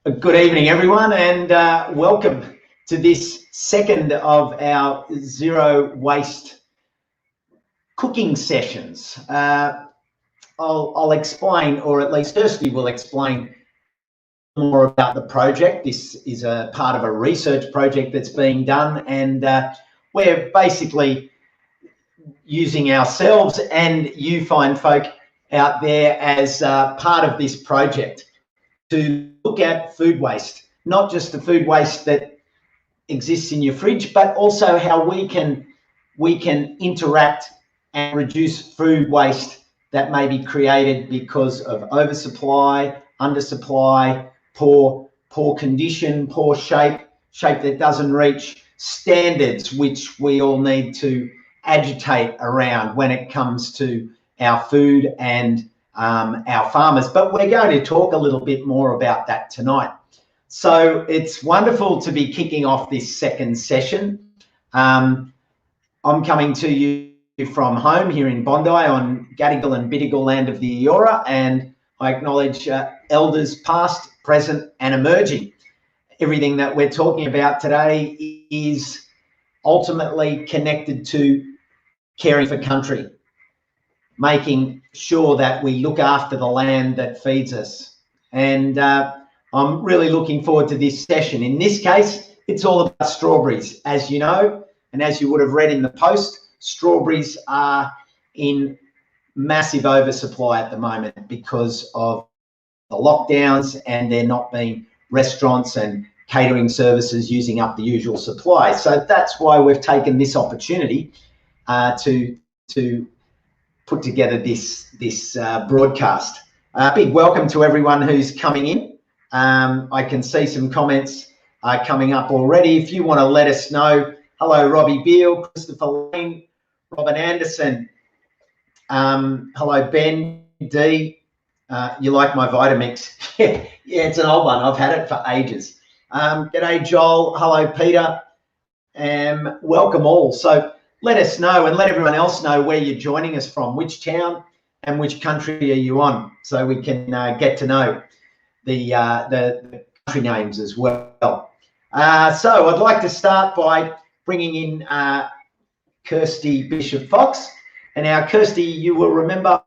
Good evening, everyone, and welcome to this second of our zero waste cooking sessions. I'll explain, or at least firstly we'll explain more about the project. This is a part of a research project that's being done, and we're basically using ourselves and you fine folk out there as part of this project to look at food waste, not just the food waste that exists in your fridge, but also how we can interact and reduce food waste that may be created because of oversupply, undersupply, poor condition, poor shape that doesn't reach standards which we all need to agitate around when it comes to our food and our farmers. But we're going to talk a little bit more about that tonight. So it's wonderful to be kicking off this second session. I'm coming to you from home here in Bondi on Gadigal and Bidjigal land of the Eora, and I acknowledge elders past, present and emerging. Everything that we're talking about today is ultimately connected to caring for country, making sure that we look after the land that feeds us. And I'm really looking forward to this session. In this case, it's all about strawberries. As you know, and as you would have read in the post, strawberries are in massive oversupply at the moment because of the lockdowns, and there not being restaurants and catering services using up the usual supply. So that's why we've taken this opportunity to put together this broadcast. Big welcome to everyone who's coming in. I can see some comments coming up already. If you want to let us know, hello Robbie Beale, Christopher Lane, Robin Anderson, hello Ben D. You like my Vitamix? Yeah, it's an old one. I've had it for ages. G'day Joel, hello Peter, welcome all. So let us know and let everyone else know where you're joining us from, which town and which country are you on, so we can get to know the country names as well. So I'd like to start by bringing in Kirsty Bishop-Fox. And now Kirsty, you will remember,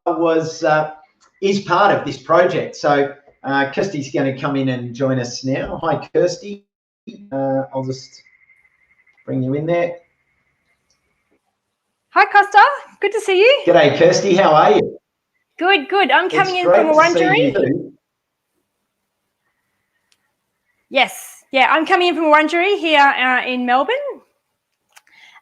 is part of this project. So Kirsty's going to come in and join us now. Hi Kirsty, I'll just bring you in there. Hi Costa, good to see you. G'day Kirsty, how are you? Good. I'm coming in from Wurundjeri. Yes, yeah, I'm coming in from Wurundjeri here in Melbourne.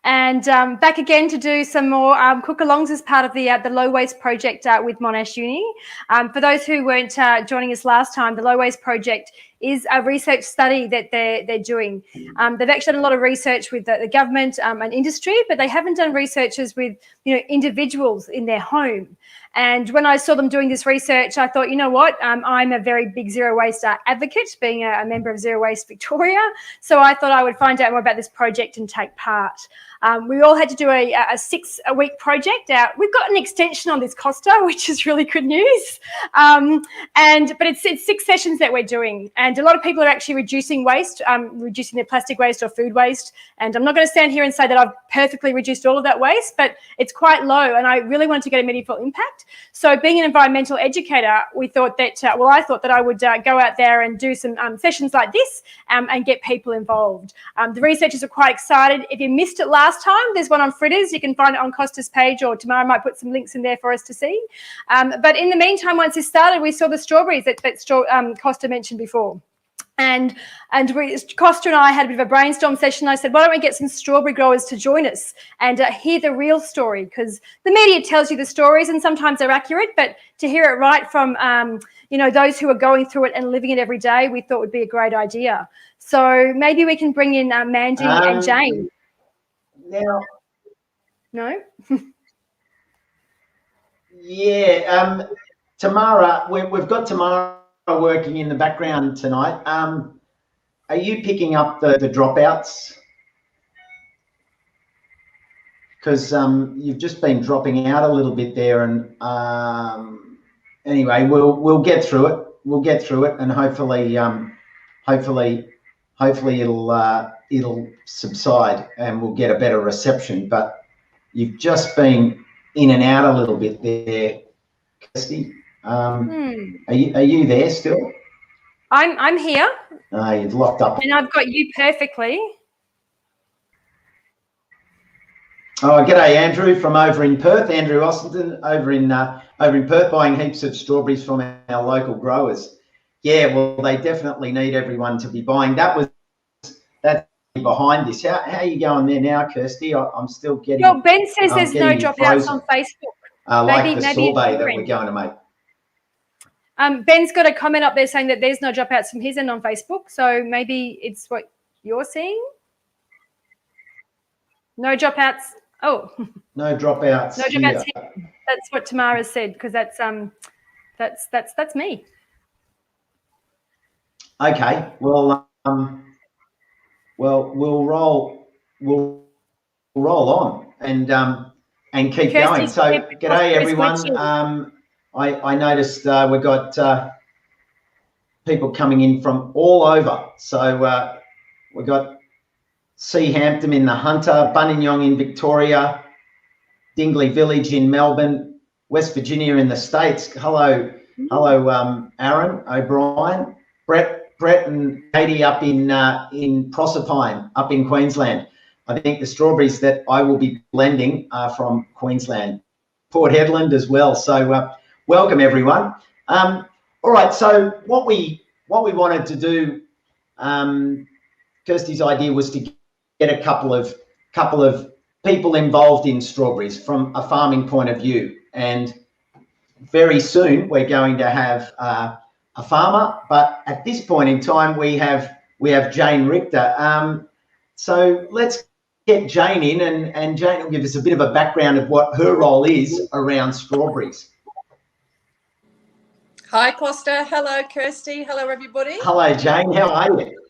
And back again to do some more cook-alongs as part of the Low Waste Project with Monash Uni. For those who weren't joining us last time, the Low Waste Project is a research study that they're doing. They've actually done a lot of research with the government and industry, but they haven't done researches with individuals in their home. And when I saw them doing this research, I thought, you know what, I'm a very big zero waste advocate, being a member of Zero Waste Victoria. So I thought I would find out more about this project and take part. We all had to do a 6-week project. We've got an extension on this, Costa, which is really good news. But it's 6 sessions that we're doing. And a lot of people are actually reducing waste, reducing their plastic waste or food waste. And I'm not going to stand here and say that I've perfectly reduced all of that waste, but it's quite low. And I really wanted to get a meaningful impact. So being an environmental educator, we thought that, I thought that I would go out there and do some sessions like this and get people involved. The researchers are quite excited. If you missed it last time, there's one on fritters. You can find it on Costa's page, or tomorrow I might put some links in there for us to see. But in the meantime, once this started, we saw the strawberries that Costa mentioned before. And Costa and I had a bit of a brainstorm session. I said, why don't we get some strawberry growers to join us and hear the real story? Because the media tells you the stories and sometimes they're accurate, but to hear it right from those who are going through it and living it every day, we thought would be a great idea. So maybe we can bring in Mandy and Jane. Now, no? Yeah, Tamara, we've got Tamara working in the background tonight. Are you picking up the dropouts? Because you've just been dropping out a little bit there, and anyway, we'll get through it. We'll get through it, and hopefully hopefully it'll subside and we'll get a better reception. But you've just been in and out a little bit there, Kirsty. Are you there still? I'm here. You've locked up. And I've got you perfectly. Oh, g'day, Andrew from over in Perth. Andrew Ossington over in Perth, buying heaps of strawberries from our local growers. Yeah, well, they definitely need everyone to be buying. That's behind this. How are you going there now, Kirsty? I'm still getting. Well, Ben says there's no dropouts on Facebook. Like the sorbet that we're going to make. Ben's got a comment up there saying that there's no dropouts from his end on Facebook. So maybe it's what you're seeing. No dropouts. Oh. No dropouts. No dropouts here. That's what Tamara said, because that's me. Okay. Well, we'll roll on and keep going. So, g'day everyone. I noticed we've got people coming in from all over. So we've got Seahampton in the Hunter, Buninyong in Victoria, Dingley Village in Melbourne, West Virginia in the States. Hello, Aaron O'Brien, Brett and Katie up in Proserpine, up in Queensland. I think the strawberries that I will be blending are from Queensland, Port Hedland as well. So welcome everyone. All right. So what we wanted to do, Kirsty's idea was to get a couple of people involved in strawberries from a farming point of view, and very soon we're going to have a farmer. But at this point in time, we have Jane Richter. So let's get Jane in, and Jane will give us a bit of a background of what her role is around strawberries. Hi, Costa. Hello, Kirsty. Hello, everybody. Hello, Jane. How are you?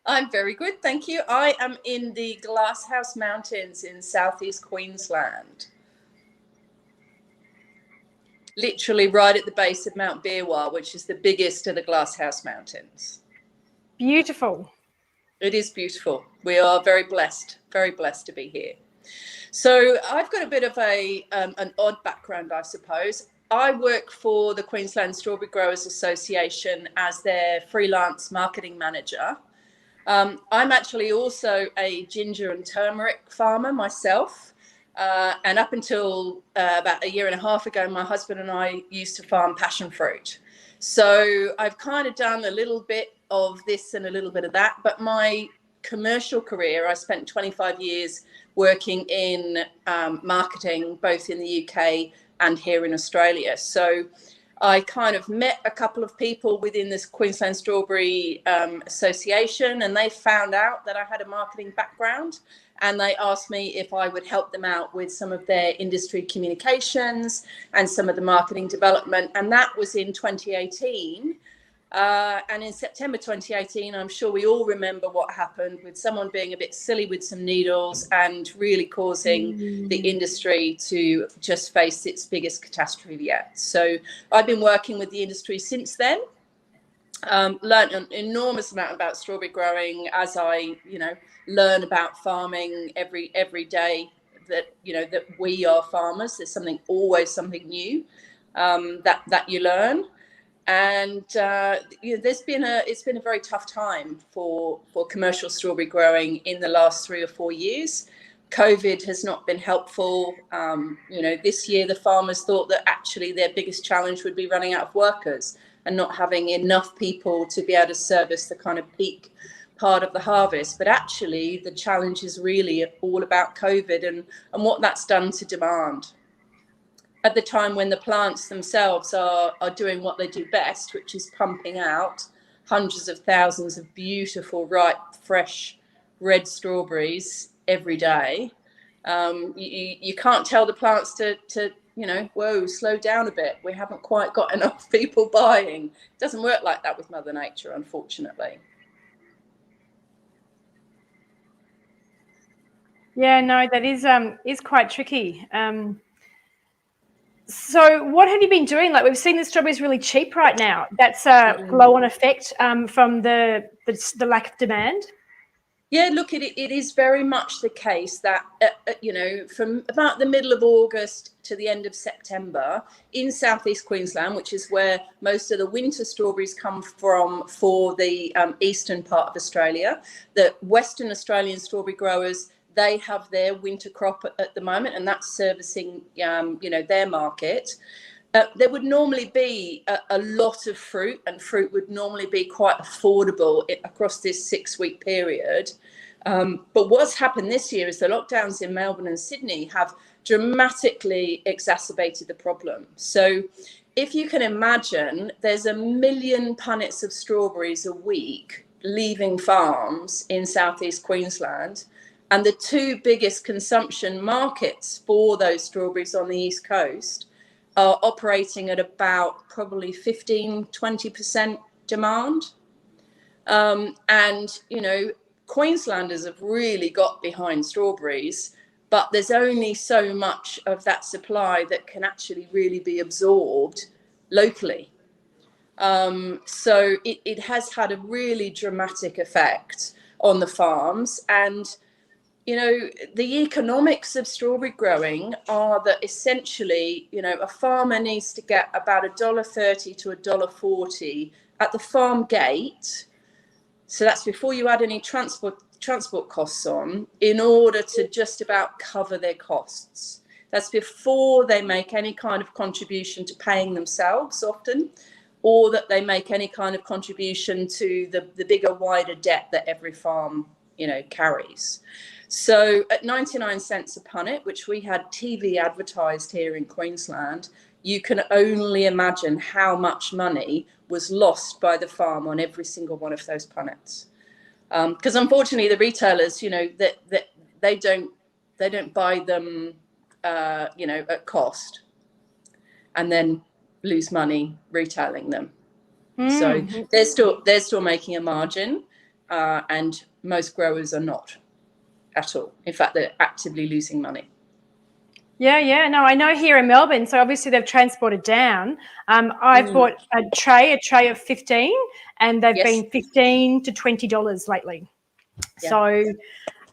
I'm very good, thank you. I am in the Glasshouse Mountains in southeast Queensland. Literally right at the base of Mount Beerwah, which is the biggest of the Glasshouse Mountains. Beautiful. It is beautiful. We are very blessed to be here. So I've got a bit of an odd background, I suppose. I work for the Queensland Strawberry Growers Association as their freelance marketing manager. I'm actually also a ginger and turmeric farmer myself. And up until about a year and a half ago, my husband and I used to farm passion fruit. So I've kind of done a little bit of this and a little bit of that. But my commercial career, I spent 25 years working in marketing, both in the UK and here in Australia. So I kind of met a couple of people within this Queensland Strawberry Association, and they found out that I had a marketing background, and they asked me if I would help them out with some of their industry communications and some of the marketing development. And that was in 2018. And in September 2018, I'm sure we all remember what happened with someone being a bit silly with some needles and really causing the industry to just face its biggest catastrophe yet. So I've been working with the industry since then, learned an enormous amount about strawberry growing as I, learn about farming every day that, that we are farmers. There's always something new that you learn. And it's been a very tough time for commercial strawberry growing in the last 3 or 4 years. COVID has not been helpful. This year the farmers thought that actually their biggest challenge would be running out of workers and not having enough people to be able to service the kind of peak part of the harvest. But actually the challenge is really all about COVID and what that's done to demand. At the time when the plants themselves are doing what they do best, which is pumping out hundreds of thousands of beautiful, ripe, fresh, red strawberries every day, you can't tell the plants to whoa, slow down a bit. We haven't quite got enough people buying. It doesn't work like that with Mother Nature, unfortunately. Yeah, no, that is quite tricky. So what have you been doing? Like, we've seen the strawberries really cheap right now. That's a flow-on effect from the lack of demand. Yeah, look, it is very much the case that, you know, from about the middle of August to the end of September in southeast Queensland, which is where most of the winter strawberries come from for the eastern part of Australia, the Western Australian strawberry growers, they have their winter crop at the moment, and that's servicing, you know, their market. There would normally be a lot of fruit, and fruit would normally be quite affordable across this 6-week period. But what's happened this year is the lockdowns in Melbourne and Sydney have dramatically exacerbated the problem. So if you can imagine, there's 1 million punnets of strawberries a week leaving farms in southeast Queensland. And the 2 biggest consumption markets for those strawberries on the East Coast are operating at about probably 15-20% demand. And, you know, Queenslanders have really got behind strawberries, but there's only so much of that supply that can actually really be absorbed locally. So it has had a really dramatic effect on the farms. And you know, the economics of strawberry growing are that essentially, you know, a farmer needs to get about $1.30 to $1.40 at the farm gate. So that's before you add any transport costs on, in order to just about cover their costs. That's before they make any kind of contribution to paying themselves often, or that they make any kind of contribution to the bigger, wider debt that every farm, you know, carries. So at 99 cents a punnet, which we had TV advertised here in Queensland, you can only imagine how much money was lost by the farm on every single one of those punnets. Because unfortunately, the retailers, you know, that they don't buy them, you know, at cost, and then lose money retailing them. So they're still making a margin, and most growers are not at all. In fact, they're actively losing money. Yeah. No, I know here in Melbourne, so obviously they've transported down. I've bought a tray of 15, and they've been $15 to $20 lately. Yeah. So,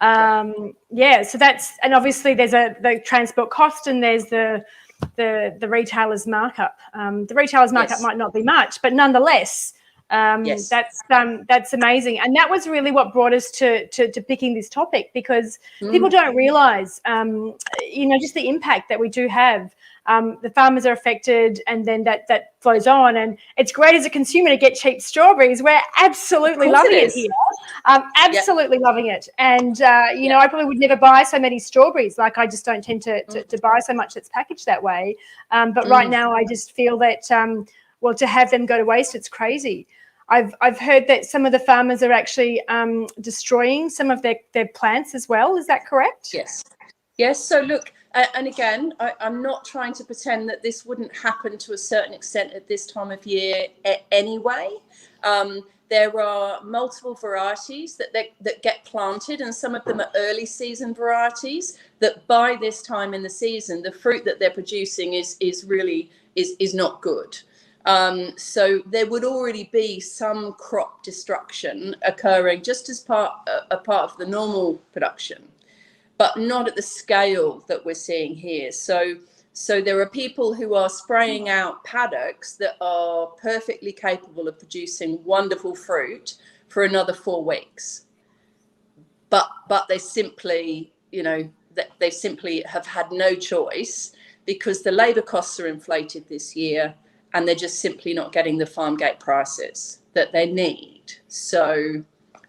so that's, and obviously there's the transport cost, and there's the retailer's markup. The retailer's markup might not be much, but nonetheless, that's amazing. And that was really what brought us to picking this topic, because people don't realize, you know, just the impact that we do have. The farmers are affected, and then that flows on. And it's great as a consumer to get cheap strawberries. We're absolutely loving it here. Absolutely loving it. And, you know, I probably would never buy so many strawberries. Like, I just don't tend to buy so much that's packaged that way. But right now I just feel that, well, to have them go to waste, it's crazy. I've heard that some of the farmers are actually destroying some of their plants as well. Is that correct? Yes. So look, and again, I'm not trying to pretend that this wouldn't happen to a certain extent at this time of year anyway. There are multiple varieties that get planted, and some of them are early season varieties that by this time in the season, the fruit that they're producing is really not good. So there would already be some crop destruction occurring just as part of the normal production, but not at the scale that we're seeing here. So there are people who are spraying out paddocks that are perfectly capable of producing wonderful fruit for another 4 weeks. But they simply, you know, they simply have had no choice, because the labour costs are inflated this year, and they're just simply not getting the farm gate prices that they need. So,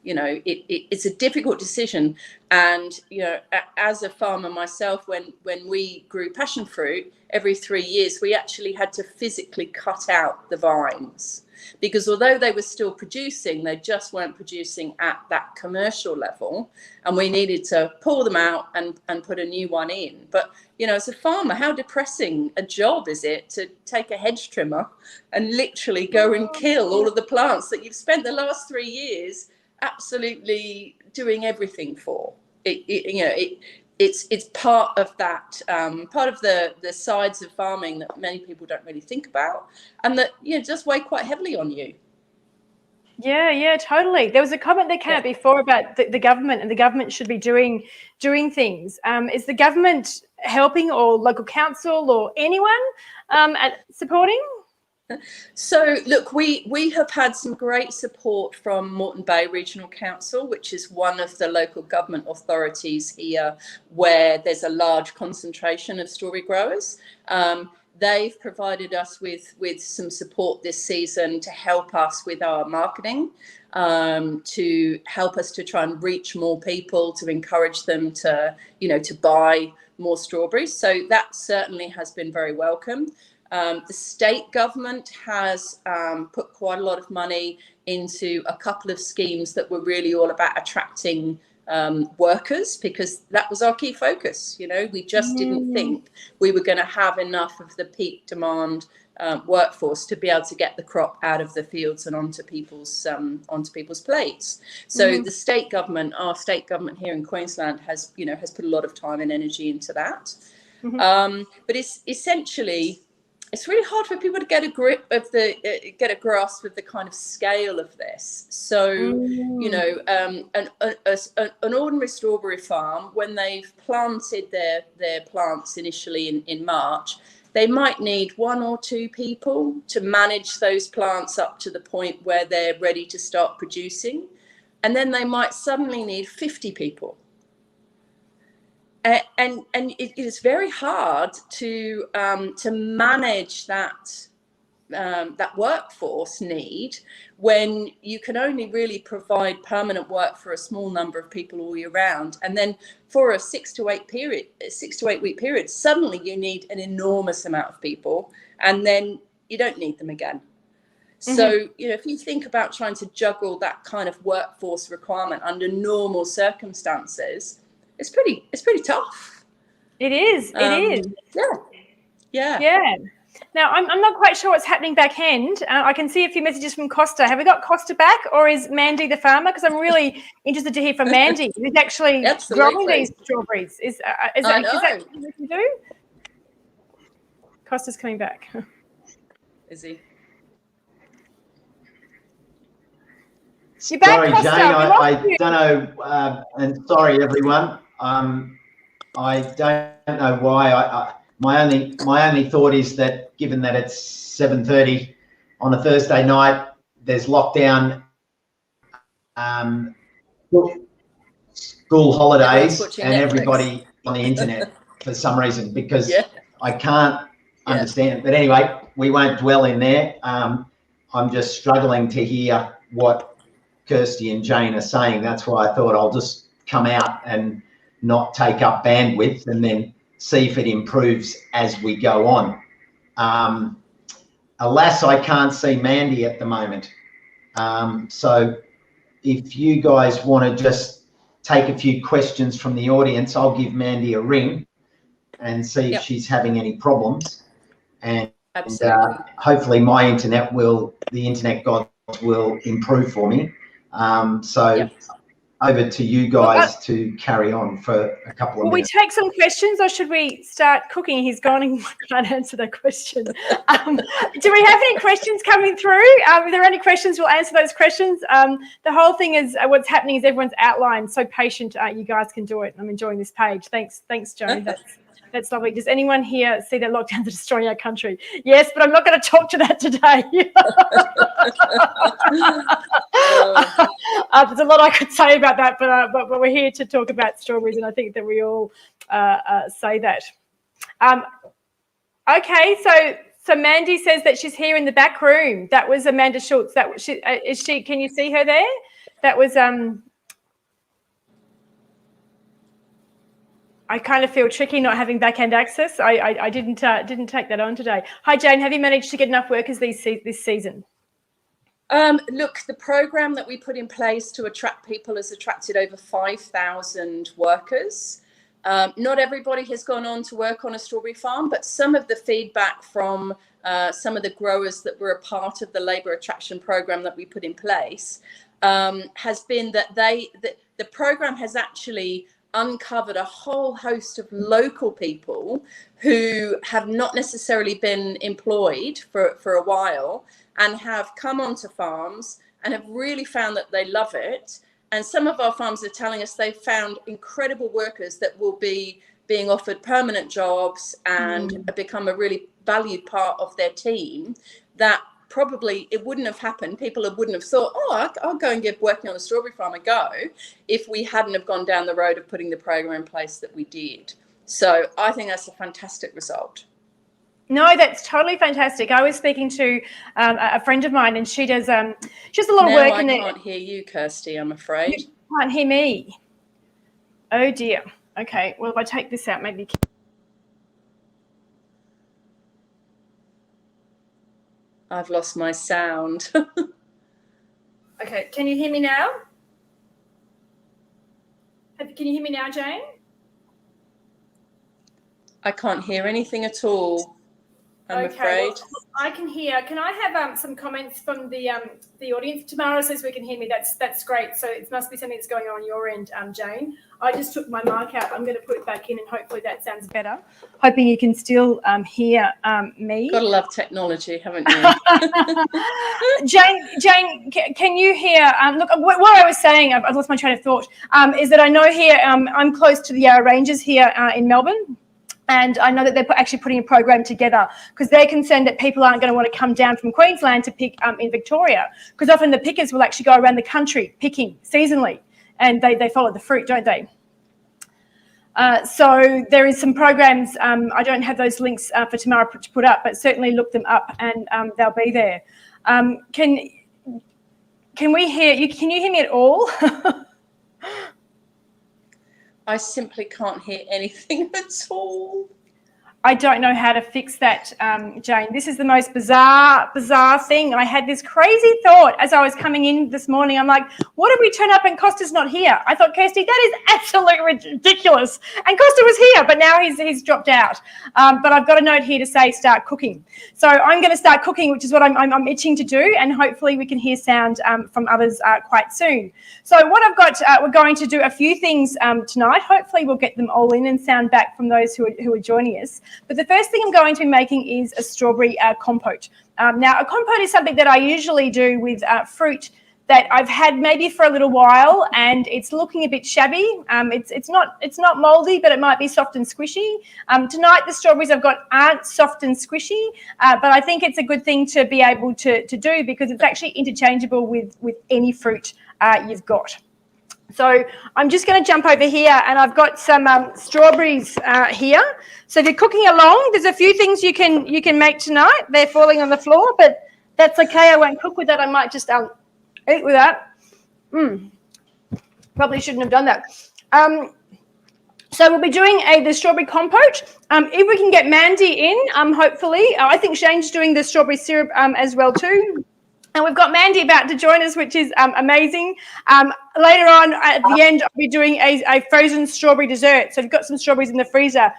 you know, it's a difficult decision. And, you know, as a farmer myself, when we grew passion fruit, every 3 years, we actually had to physically cut out the vines, because although they were still producing, they just weren't producing at that commercial level. And we needed to pull them out and put a new one in. But, you know, as a farmer, how depressing a job is it to take a hedge trimmer and literally go and kill all of the plants that you've spent the last 3 years absolutely doing everything for. it's part of that, part of the sides of farming that many people don't really think about, and that just weigh quite heavily on you. Yeah, totally. There was a comment that came out before about the government, and the government should be doing things. Is the government helping, or local council, or anyone at supporting? So look, we have had some great support from Moreton Bay Regional Council, which is one of the local government authorities here where there's a large concentration of strawberry growers. They've provided us with some support this season to help us with our marketing, to help us to try and reach more people, to encourage them to buy more strawberries. So that certainly has been very welcome. The state government has put quite a lot of money into a couple of schemes that were really all about attracting workers, because that was our key focus. We just didn't think we were going to have enough of the peak demand workforce to be able to get the crop out of the fields and onto people's plates. So the state government, our state government here in Queensland, has put a lot of time and energy into that. But it's essentially, it's really hard for people to get a grip of get a grasp of the kind of scale of this. So, an ordinary strawberry farm, when they've planted their plants initially in March, they might need 1 or 2 people to manage those plants up to the point where they're ready to start producing. And then they might suddenly need 50 people. And it is very hard to manage that workforce need when you can only really provide permanent work for a small number of people all year round, and then for a 6 to 8 week period, suddenly you need an enormous amount of people, and then you don't need them again. So if you think about trying to juggle that kind of workforce requirement under normal circumstances, it's pretty tough. It is. Yeah. Now, I'm not quite sure what's happening back end. I can see a few messages from Costa. Have we got Costa back, or is Mandy the farmer? Because I'm really interested to hear from Mandy, who's actually growing these strawberries. Is that what you can do? Costa's coming back. Is he? You're back, sorry, Costa. Jane, I don't know, and sorry everyone. I don't know why. My only thought is that, given that it's 7:30 on a Thursday night, there's lockdown, school holidays, and everybody on the internet for some reason, because I can't understand. But anyway, we won't dwell in there. I'm just struggling to hear what Kirsty and Jane are saying. That's why I thought I'll just come out and not take up bandwidth, and then see if it improves as we go on. Alas, I can't see Mandy at the moment. So if you guys want to just take a few questions from the audience, I'll give Mandy a ring and see if she's having any problems. And hopefully the internet gods will improve for me. Over to you guys to carry on for a couple of minutes. Will we take some questions, or should we start cooking? He's gone and can't answer that question. Do we have any questions coming through? If there are any questions, we'll answer those questions. The whole thing is, what's happening is everyone's outlined. So patient, you guys can do it. I'm enjoying this page. Thanks, Joe. That's lovely. Does anyone here see that lockdowns are destroying our country? Yes, but I'm not going to talk to that today. There's a lot I could say about that, but we're here to talk about strawberries, and I think that we all say that. Okay, so Mandy says that she's here in the back room. That was Amanda Schultz. Is she? Can you see her there? That was I kind of feel tricky not having back-end access. I didn't take that on today. Hi, Jane. Have you managed to get enough workers this season? Look, the program that we put in place to attract people has attracted over 5,000 workers. Not everybody has gone on to work on a strawberry farm, but some of the feedback from some of the growers that were a part of the labour attraction program that we put in place has been that the program has actually uncovered a whole host of local people who have not necessarily been employed for a while and have come onto farms and have really found that they love it. And some of our farms are telling us they've found incredible workers that will be being offered permanent jobs and become a really valued part of their team, that probably it wouldn't have happened. People wouldn't have thought, oh, I'll go and get working on a strawberry farm a go, if we hadn't have gone down the road of putting the program in place that we did. So I think that's a fantastic result. No, that's totally fantastic. I was speaking to a friend of mine, and she does a lot of work. I can't hear you, Kirsty, I'm afraid. You can't hear me. Oh dear. Okay, well, if I take this out, maybe. I've lost my sound. Okay, can you hear me now? Can you hear me now, Jane? I can't hear anything at all, I'm afraid. Well, I can hear. Can I have some comments from the audience? Tamara says we can hear me. That's great. So it must be something that's going on your end, Jane. I just took my mark out. I'm going to put it back in, and hopefully that sounds better. Hoping you can still hear me. Gotta love technology, haven't you? Jane, can you hear? Look, what I was saying, I've lost my train of thought. Is that I know here I'm close to the Yarra Ranges here in Melbourne. And I know that they're actually putting a program together because they're concerned that people aren't going to want to come down from Queensland to pick in Victoria, because often the pickers will actually go around the country picking seasonally, and they follow the fruit, don't they? So there is some programs. I don't have those links for Tamara to put up, but certainly look them up, and they'll be there. Can we hear you? Can you hear me at all? I simply can't hear anything at all. I don't know how to fix that, Jane. This is the most bizarre thing. I had this crazy thought as I was coming in this morning. I'm like, what if we turn up and Costa's not here? I thought, Kirsty, that is absolutely ridiculous. And Costa was here, but now he's dropped out. But I've got a note here to say start cooking. So I'm going to start cooking, which is what I'm itching to do, and hopefully we can hear sound from others quite soon. So what I've got, we're going to do a few things tonight. Hopefully we'll get them all in and sound back from those who are joining us. But the first thing I'm going to be making is a strawberry compote. Now, a compote is something that I usually do with fruit that I've had maybe for a little while, and it's looking a bit shabby. It's not mouldy, but it might be soft and squishy. Tonight, the strawberries I've got aren't soft and squishy, but I think it's a good thing to be able to do because it's actually interchangeable with any fruit you've got. So I'm just going to jump over here, and I've got some strawberries here. So if you're cooking along, there's a few things you can make tonight. They're falling on the floor, but that's okay. I won't cook with that. I might just eat with that. Probably shouldn't have done that. So we'll be doing the strawberry compote. If we can get Mandy in, hopefully. I think Shane's doing the strawberry syrup as well too. And we've got Mandy about to join us, which is amazing. Later on at the end, I'll be doing a frozen strawberry dessert. So if you've got some strawberries in the freezer,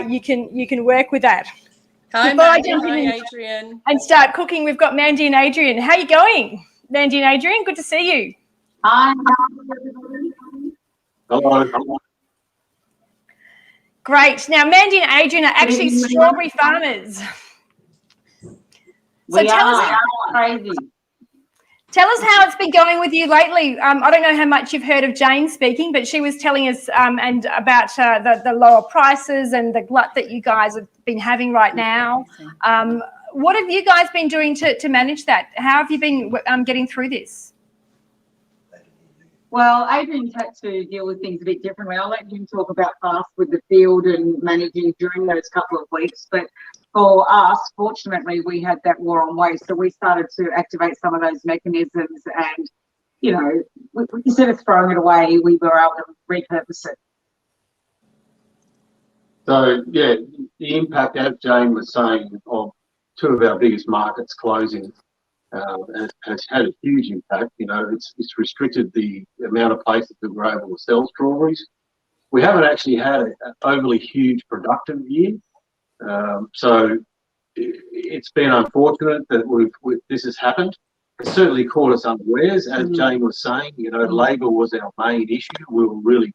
you can work with that. Hi, Mandy. Hi, Adrian. And start cooking. We've got Mandy and Adrian. How are you going, Mandy and Adrian? Good to see you. Hi. Hello. Great. Now, Mandy and Adrian are actually strawberry farmers. So tell us how it's been going with you lately. I don't know how much you've heard of Jane speaking, but she was telling us and about the lower prices and the glut that you guys have been having right now. What have you guys been doing to manage that? How have you been getting through this? Well, Adrian's had to deal with things a bit differently. I'll let him talk about fast with the field and managing during those couple of weeks. But for us, fortunately, we had that war on waste. So we started to activate some of those mechanisms and, you know, instead of throwing it away, we were able to repurpose it. So, yeah, the impact, as Jane was saying, of two of our biggest markets closing has had a huge impact. You know, it's restricted the amount of places that we're able to sell strawberries. We haven't actually had an overly huge productive year. So it's been unfortunate that this has happened. It certainly caught us unawares. As Jane was saying, you know, labour was our main issue. We were really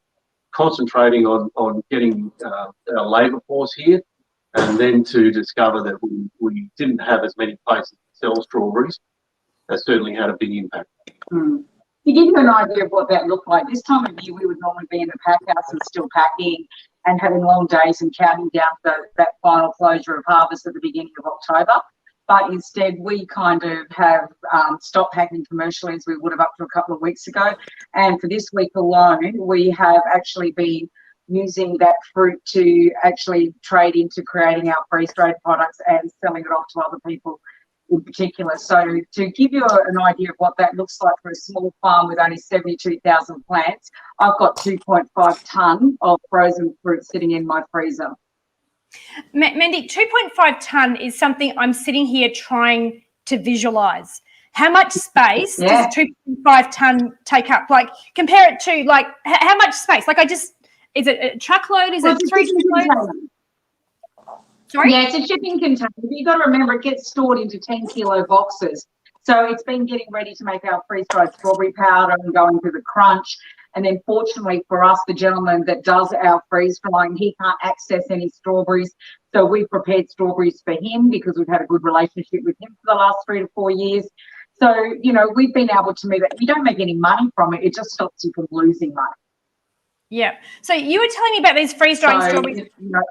concentrating on getting our labour force here, and then to discover that we didn't have as many places to sell strawberries, that certainly had a big impact. To give you an idea of what that looked like, this time of year we would normally be in the pack house and still packing and having long days and counting down that final closure of harvest at the beginning of October. But instead, we kind of have stopped packing commercially as we would have up to a couple of weeks ago. And for this week alone, we have actually been using that fruit to actually trade into creating our freeze-dried products and selling it off to other people in particular. So to give you an idea of what that looks like for a small farm with only 72,000 plants, I've got 2.5 tonne of frozen fruit sitting in my freezer. Mandy, 2.5 tonne is something I'm sitting here trying to visualise. How much space does 2.5 tonne take up? Like, compare it to, like, how much space? Like, is it a truckload? Is it 3 truckloads? Sorry? Yeah, it's a shipping container. You've got to remember it gets stored into 10-kilo boxes. So it's been getting ready to make our freeze-dried strawberry powder and going through the crunch. And then fortunately for us, the gentleman that does our freeze drying, he can't access any strawberries. So we've prepared strawberries for him because we've had a good relationship with him for the last 3 to 4 years. So, you know, we've been able to move it. We don't make any money from it. It just stops you from losing money. Yeah. So you were telling me about these freeze drying strawberries. You know,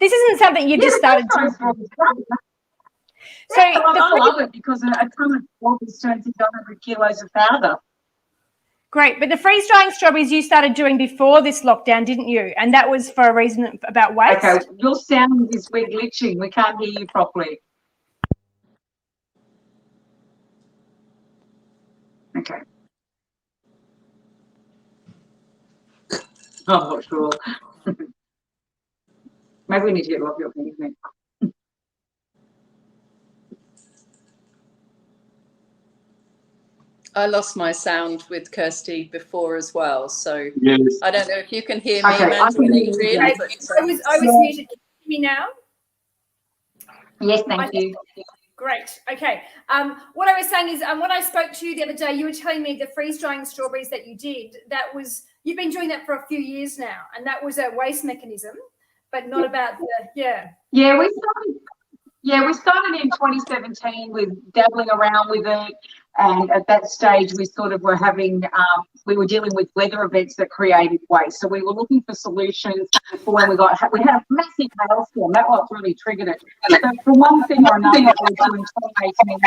this isn't something you just started doing. So I love it because a ton of strawberries turns into 100 kilos of powder. Great, but the freeze-drying strawberries you started doing before this lockdown, didn't you? And that was for a reason about waste? Okay, your sound is we're glitching. We can't hear you properly. Okay. I'm not sure. Maybe we need to get off your thing, isn't it? I lost my sound with Kirsty before as well, so Yes. I don't know if you can hear me, Okay, Amanda, I can hear you. really, I but, was muted. Can you hear me now? Yes, thank you. Great. Okay. What I was saying is when I spoke to you the other day, you were telling me the freeze-drying strawberries that you did, you've been doing that for a few years now, and that was a waste mechanism, but not about Yeah, we started in 2017 with dabbling around with it, and at that stage we sort of were having we were dealing with weather events that created waste, so we were looking for solutions for when we had a massive hailstorm. That what really triggered it. So for one thing or another, we were doing 2018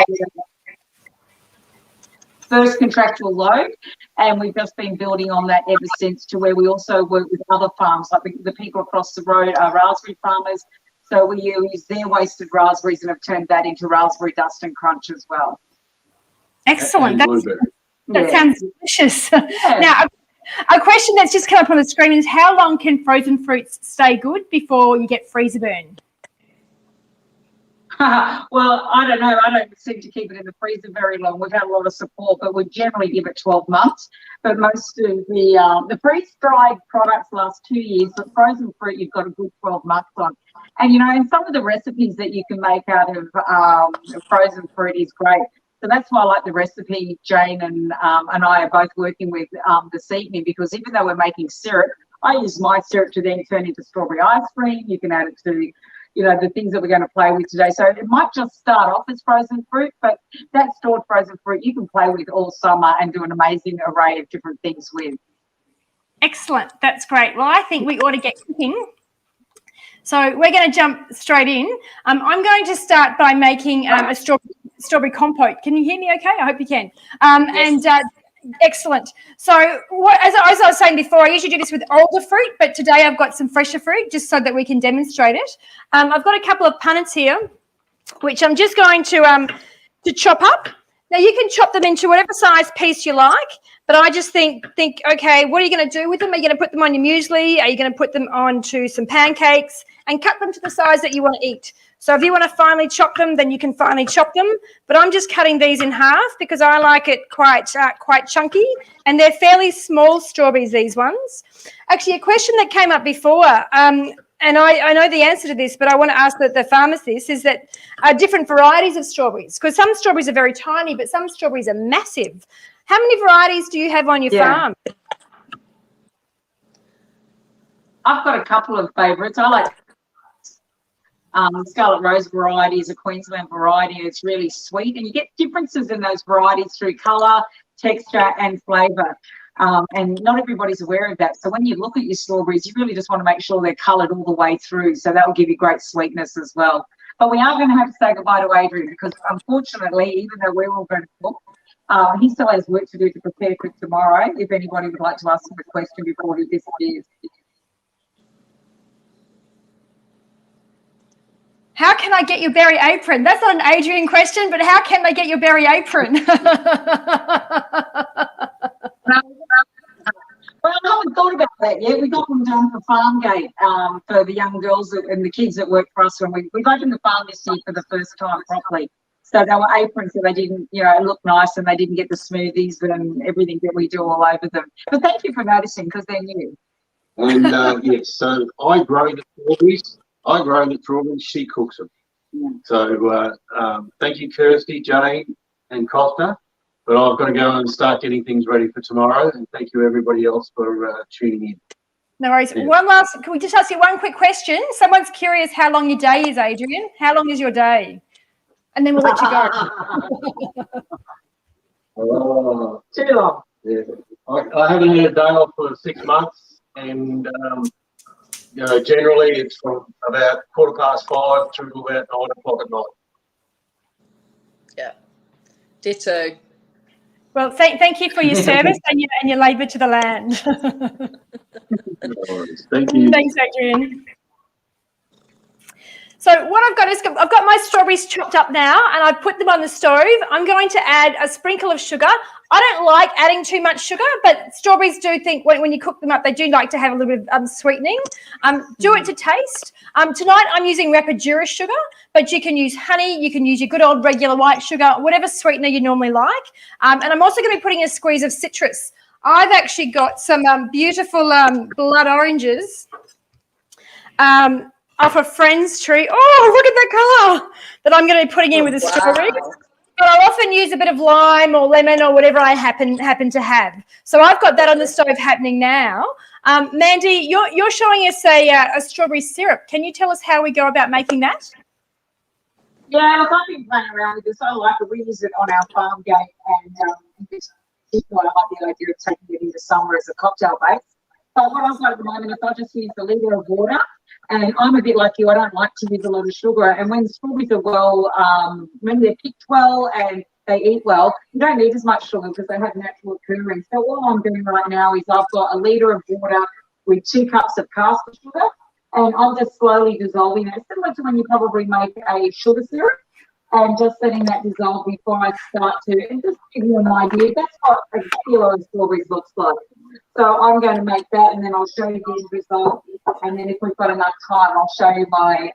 first contractual load, and we've just been building on that ever since, to where we also work with other farms, like the people across the road are raspberry farmers. So we use their wasted raspberries and have turned that into raspberry dust and crunch as well. Excellent. That sounds delicious. Yeah. Now, a question that's just come up on the screen is, how long can frozen fruits stay good before you get freezer burn? Well, I don't know. I don't seem to keep it in the freezer very long. We've had a lot of support, but we generally give it 12 months. But most of the freeze-dried products last 2 years, but frozen fruit you've got a good 12 months on. And, you know, and some of the recipes that you can make out of frozen fruit is great. So that's why I like the recipe Jane and I are both working with this evening, because even though we're making syrup, I use my syrup to then turn into strawberry ice cream. You can add it to, you know, the things that we're going to play with today. So it might just start off as frozen fruit, but that stored frozen fruit you can play with all summer and do an amazing array of different things with. Excellent. That's great. Well, I think we ought to get cooking. So we're going to jump straight in. I'm going to start by making a strawberry compote. Can you hear me okay? I hope you can. Yes. And excellent. So as I was saying before, I usually do this with older fruit, but today I've got some fresher fruit just so that we can demonstrate it. I've got a couple of punnets here, which I'm just going to chop up. Now, you can chop them into whatever size piece you like, but I just think, okay, what are you going to do with them? Are you going to put them on your muesli? Are you going to put them onto some pancakes? And cut them to the size that you want to eat. So if you want to finely chop them, then you can finely chop them. But I'm just cutting these in half because I like it quite chunky. And they're fairly small strawberries, these ones. Actually, a question that came up before, and I know the answer to this, but I want to ask the farmers this, is that different varieties of strawberries, because some strawberries are very tiny, but some strawberries are massive. How many varieties do you have on your farm? I've got a couple of favourites. I like Scarlet Rose variety is a Queensland variety. It's really sweet, and you get differences in those varieties through colour, texture, and flavour. And not everybody's aware of that. So when you look at your strawberries, you really just want to make sure they're coloured all the way through. So that will give you great sweetness as well. But we are going to have to say goodbye to Adrian because, unfortunately, even though we're all going to cook, he still has work to do to prepare for tomorrow. If anybody would like to ask him a question before he disappears. How can I get your berry apron? That's not an Adrian question, but how can they get your berry apron? Well, I haven't thought about that yet. We got them done for Farmgate for the young girls and the kids that work for us when we opened the farm this year for the first time properly. So they were aprons, so they didn't, look nice, and they didn't get the smoothies and everything that we do all over them. But thank you for noticing because they're new. And yes, so I grow the strawberries. She cooks them. Yeah. So thank you, Kirsty, Jane, and Costa. But I've got to go and start getting things ready for tomorrow. And thank you, everybody else, for tuning in. No worries. Yeah. Can we just ask you one quick question? Someone's curious how long your day is, Adrian. How long is your day? And then we'll let you go. Too long. Yeah. I haven't had a day off for 6 months. And, generally it's from about 5:15 through to about 9 o'clock at night. Yeah. Ditto. Well, thank you for your service and your labour to the land. No worries. Thank you. Thanks, Adrian. So what I've got is I've got my strawberries chopped up now, and I've put them on the stove. I'm going to add a sprinkle of sugar. I don't like adding too much sugar, but strawberries do think when you cook them up, they do like to have a little bit of sweetening. Do it to taste. Tonight I'm using Rapadura sugar, but you can use honey, you can use your good old regular white sugar, whatever sweetener you normally like. And I'm also going to be putting a squeeze of citrus. I've actually got some beautiful blood oranges off a friend's tree. Oh, look at the colour that I'm going to be putting in with the strawberries. But I often use a bit of lime or lemon or whatever I happen to have. So I've got that on the stove happening now. Mandy, you're showing us a strawberry syrup. Can you tell us how we go about making that? Yeah, look, I've been playing around with this. I like it. We use it on our farm gate, and in particular, I like the idea of taking it into summer as a cocktail base. But what I've got at the moment is I just use a litre of water, and I'm a bit like you. I don't like to use a lot of sugar. And when strawberries are when they're picked well and they eat well, you don't need as much sugar because they have natural occurring. So all I'm doing right now is I've got a litre of water with 2 cups of caster sugar, and I'm just slowly dissolving it, similar to when you probably make a sugar syrup, and just letting that dissolve before I start to, and just give you an idea. That's what a kilo of strawberries looks like. So I'm going to make that, and then I'll show you the end result. And then if we've got enough time, I'll show you my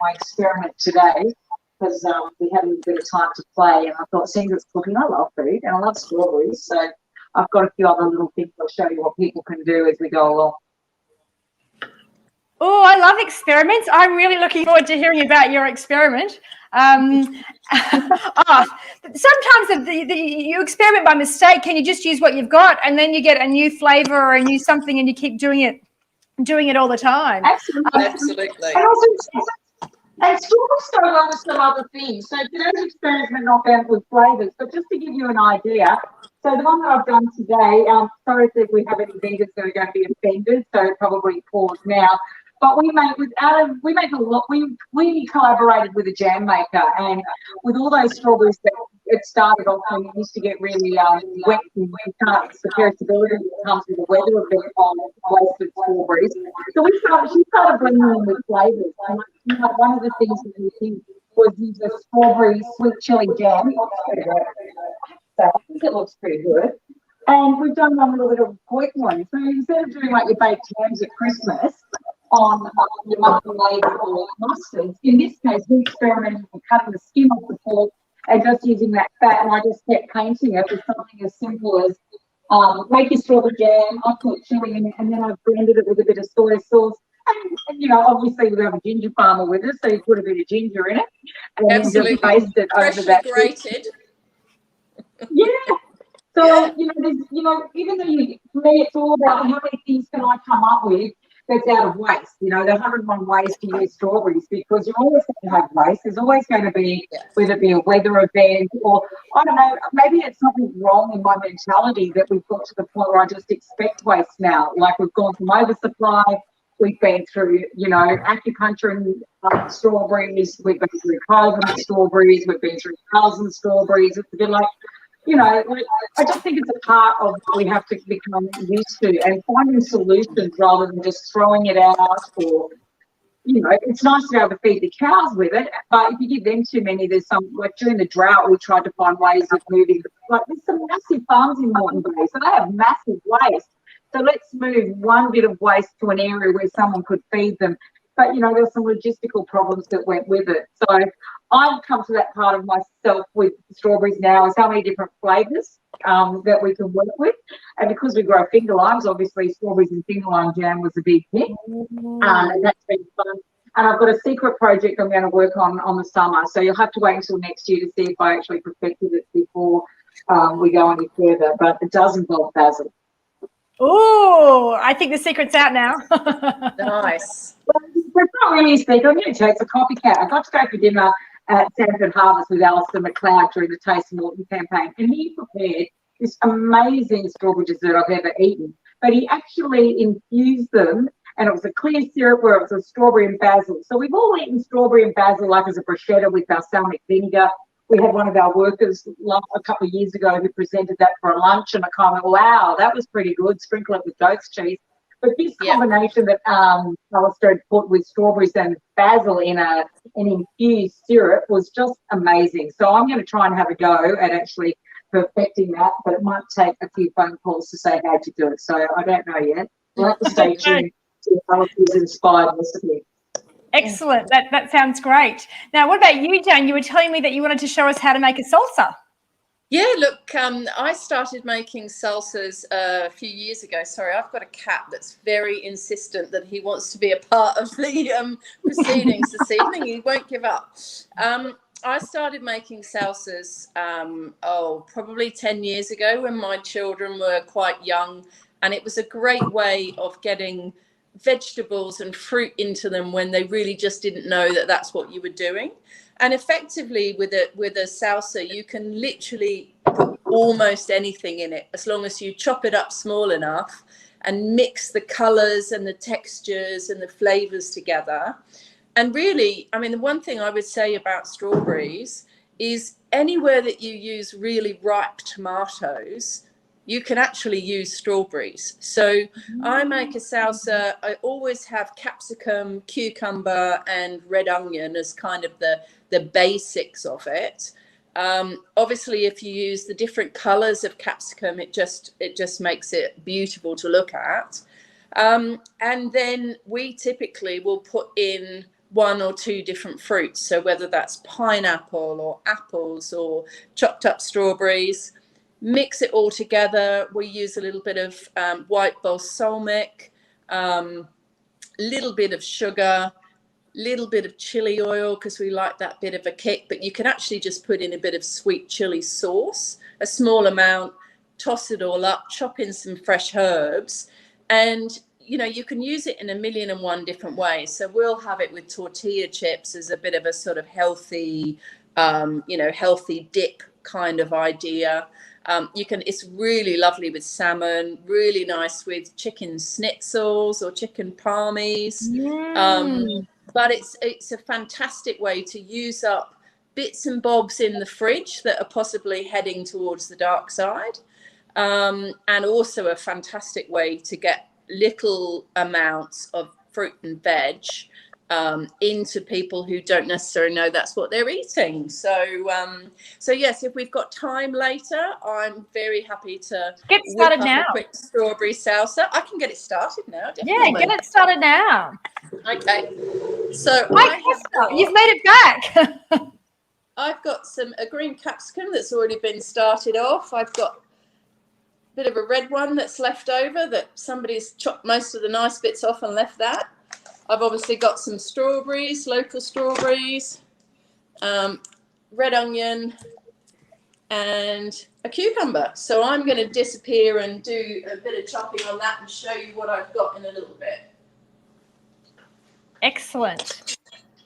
my experiment today, because we had a little bit of time to play. And I thought, seeing as it's cooking, I love food and I love strawberries. So I've got a few other little things I'll show you what people can do as we go along. Oh, I love experiments. I'm really looking forward to hearing about your experiment. Sometimes you experiment by mistake. Can you just use what you've got, and then you get a new flavour or a new something, and you keep doing it all the time? Absolutely. And strawberries go along with some other things. So today's experiment not bound with flavours, but just to give you an idea. So the one that I've done today, sorry if we have any vendors that are going to be offended, so probably pause now. But we make a lot. We collaborated with a jam maker, and with all those strawberries that it started off when it used to get really wet, and it's the perishability that comes with the weather of the wasted strawberries. So she started bringing in with flavours. And one of the things that we did was use a strawberry sweet chili jam. So I think it looks pretty good. And we've done one little bit of a quick one. So instead of doing like your baked hams at Christmas on your marmalade or mustards, in this case, we experimented with cutting the skin off the pork and just using that fat, and I just kept painting it with something as simple as make your strawberry jam, I put chili in it, and then I've blended it with a bit of soy sauce. And obviously we have a ginger farmer with us, so you put a bit of ginger in it, and Absolutely. then just paste it over that. Grated. Yeah. So, even though for me, it's all about how many things can I come up with that's out of waste. You know, there are 101 ways to use strawberries because you're always going to have waste. There's always going to be, whether it be a weather event or, I don't know, maybe it's something wrong in my mentality that we've got to the point where I just expect waste now. Like we've gone from oversupply, we've been through, you know, acupuncture and strawberries, we've been through COVID and strawberries, we've been through thousand strawberries. It's a bit like, you know, I just think it's a part of what we have to become used to and finding solutions rather than just throwing it out or, you know, it's nice to be able to feed the cows with it, but if you give them too many, there's some, like during the drought, we tried to find ways of moving, like there's some massive farms in Moreton Bay, so they have massive waste. So let's move one bit of waste to an area where someone could feed them. But, you know, there's some logistical problems that went with it. So I've come to that part of myself with strawberries now is how many different flavours that we can work with. And because we grow finger limes, obviously strawberries and finger lime jam was a big hit. And that's been fun. And I've got a secret project I'm going to work on the summer. So you'll have to wait until next year to see if I actually perfected it before we go any further. But it does involve basil. Oh, I think the secret's out now. Nice. Well, it's not really a secret. I'm going to tell you, it's a copycat. I got to go for dinner at Sanford Harvest with Alistair McLeod during the Taste of Moreton campaign, and he prepared this amazing strawberry dessert I've ever eaten. But he actually infused them, and it was a clear syrup where it was a strawberry and basil. So we've all eaten strawberry and basil like as a bruschetta with balsamic vinegar. We had one of our workers a couple of years ago who presented that for a lunch, and I kind of went, wow, that was pretty good. Sprinkle it with goat's cheese. But this combination that Alistair had put with strawberries and basil in an infused syrup was just amazing. So I'm going to try and have a go at actually perfecting that, but it might take a few phone calls to say how to do it. So I don't know yet. We'll have to stay tuned to Alistair's inspired recipe. Excellent. That sounds great. Now, what about you, Jane? You were telling me that you wanted to show us how to make a salsa. Yeah, look, I started making salsas a few years ago. Sorry, I've got a cat that's very insistent that he wants to be a part of the proceedings this evening. He won't give up. I started making salsas, probably 10 years ago when my children were quite young. And it was a great way of getting vegetables and fruit into them when they really just didn't know that that's what you were doing. And effectively with a salsa, you can literally put almost anything in it as long as you chop it up small enough and mix the colors and the textures and the flavors together. And really, I mean, the one thing I would say about strawberries is anywhere that you use really ripe tomatoes, you can actually use strawberries. So I make a salsa. I always have capsicum, cucumber, and red onion as kind of the basics of it. Obviously, if you use the different colors of capsicum, it just makes it beautiful to look at. And then we typically will put in 1 or 2 different fruits. So whether that's pineapple or apples or chopped up strawberries, mix it all together. We use a little bit of white balsamic, little bit of sugar, little bit of chili oil because we like that bit of a kick, but you can actually just put in a bit of sweet chili sauce, a small amount, toss it all up, chop in some fresh herbs, and you know, you can use it in 1,000,001 different ways. So we'll have it with tortilla chips as a bit of a sort of healthy, healthy dip kind of idea. It's really lovely with salmon, really nice with chicken schnitzels or chicken palmies. But it's a fantastic way to use up bits and bobs in the fridge that are possibly heading towards the dark side. And also a fantastic way to get little amounts of fruit and veg into people who don't necessarily know that's what they're eating. So yes, if we've got time later, I'm very happy to get started now. A quick strawberry salsa. I can get it started now. Definitely. Yeah, get it started now. Okay. So you've made it back. I've got a green capsicum that's already been started off. I've got a bit of a red one that's left over that somebody's chopped most of the nice bits off and left that. I've obviously got some strawberries, local strawberries, red onion, and a cucumber. So I'm going to disappear and do a bit of chopping on that and show you what I've got in a little bit. Excellent.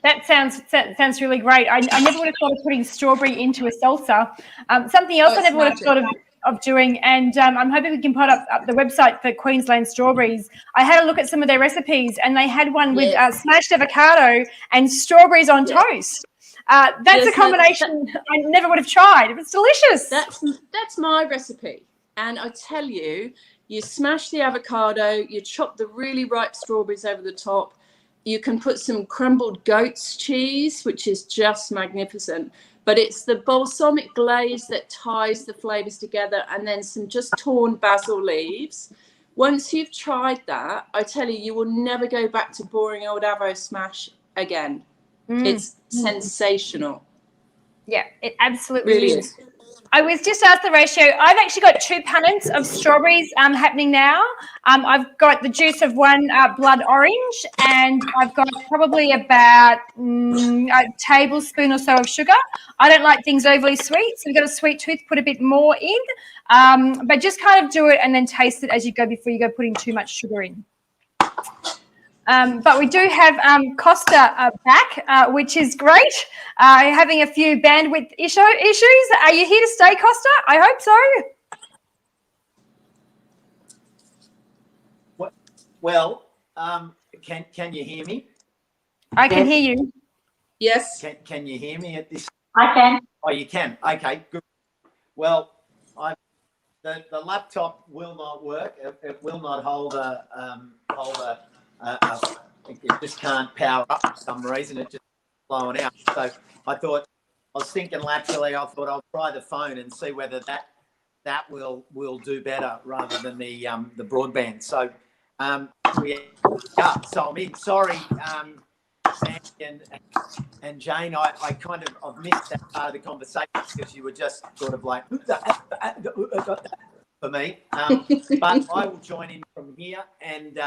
That sounds really great. I never would have thought of putting strawberry into a salsa. Something else I never would have thought of doing, and I'm hoping we can put up the website for Queensland Strawberries. I had a look at some of their recipes, and they had one with smashed avocado and strawberries on toast. That's a combination I never would have tried. It was delicious. That's my recipe, and I tell you, you smash the avocado, you chop the really ripe strawberries over the top. You can put some crumbled goat's cheese, which is just magnificent. But it's the balsamic glaze that ties the flavors together, and then some just torn basil leaves. Once you've tried that, I tell you, you will never go back to boring old avo smash again. It's sensational. Yeah, it absolutely really is. I was just asked the ratio. I've actually got 2 punnets of strawberries happening now. I've got the juice of 1 blood orange, and I've got probably about a tablespoon or so of sugar. I don't like things overly sweet, so if you've got a sweet tooth, put a bit more in. But just kind of do it and then taste it as you go before you go putting too much sugar in. But we do have Costa back, which is great. Having a few bandwidth issues. Are you here to stay, Costa? I hope so. Well, can you hear me? I can hear you. Yes. Can you hear me at this? I can. Oh, you can. Okay, good. Well, the laptop will not work. It will not hold it just can't power up for some reason. It's just blowing out. So I was thinking laterally. I thought I'll try the phone and see whether that will do better rather than the broadband. So so I'm in. Sorry, Sandy and Jane. I kind of I've missed that part of the conversation because you were just sort of like for me. But I will join in from here and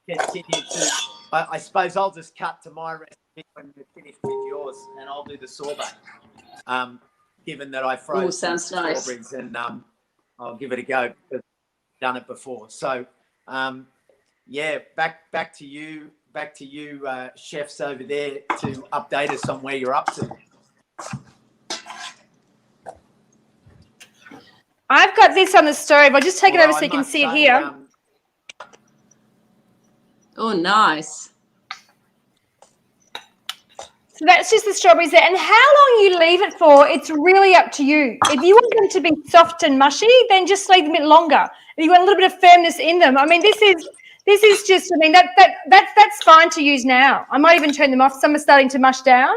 continue to. I suppose I'll just cut to my recipe when we're finished with yours, and I'll do the sorbet. Given that I froze strawberries, and I'll give it a go because I've done it before. So, back to you, chefs over there, to update us on where you're up to. I've got this on the stove. I'll just take it over so you can see it here. Oh, nice. So that's just the strawberries there. And how long you leave it for, it's really up to you. If you want them to be soft and mushy, then just leave them a bit longer. If you want a little bit of firmness in them, I mean, this is just, I mean, that's fine to use now. I might even turn them off. Some are starting to mush down.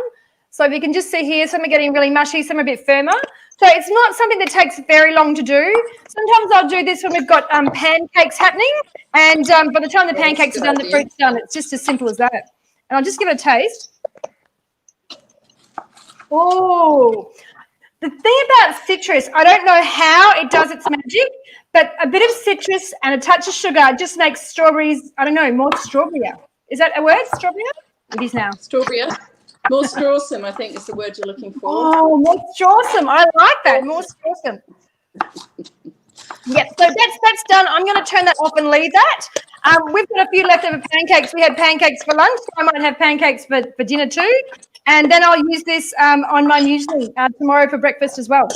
So if you can just see here, some are getting really mushy, some are a bit firmer. So it's not something that takes very long to do. Sometimes I'll do this when we've got pancakes happening, and by the time the pancakes are done, the fruit's done. It's just as simple as that. And I'll just give it a taste. Oh, the thing about citrus, I don't know how it does its magic, but a bit of citrus and a touch of sugar just makes strawberries, I don't know, more strawberry-er. Is that a word, strawberry-er? It is now. Strawberry-er. More strawsome, I think, is the word you're looking for. Oh, more strawsome. I like that. More strawsome. Yep, so that's done. I'm going to turn that off and leave that. We've got a few leftover pancakes. We had pancakes for lunch. I might have pancakes for dinner too. And then I'll use this on my muesli tomorrow for breakfast as well.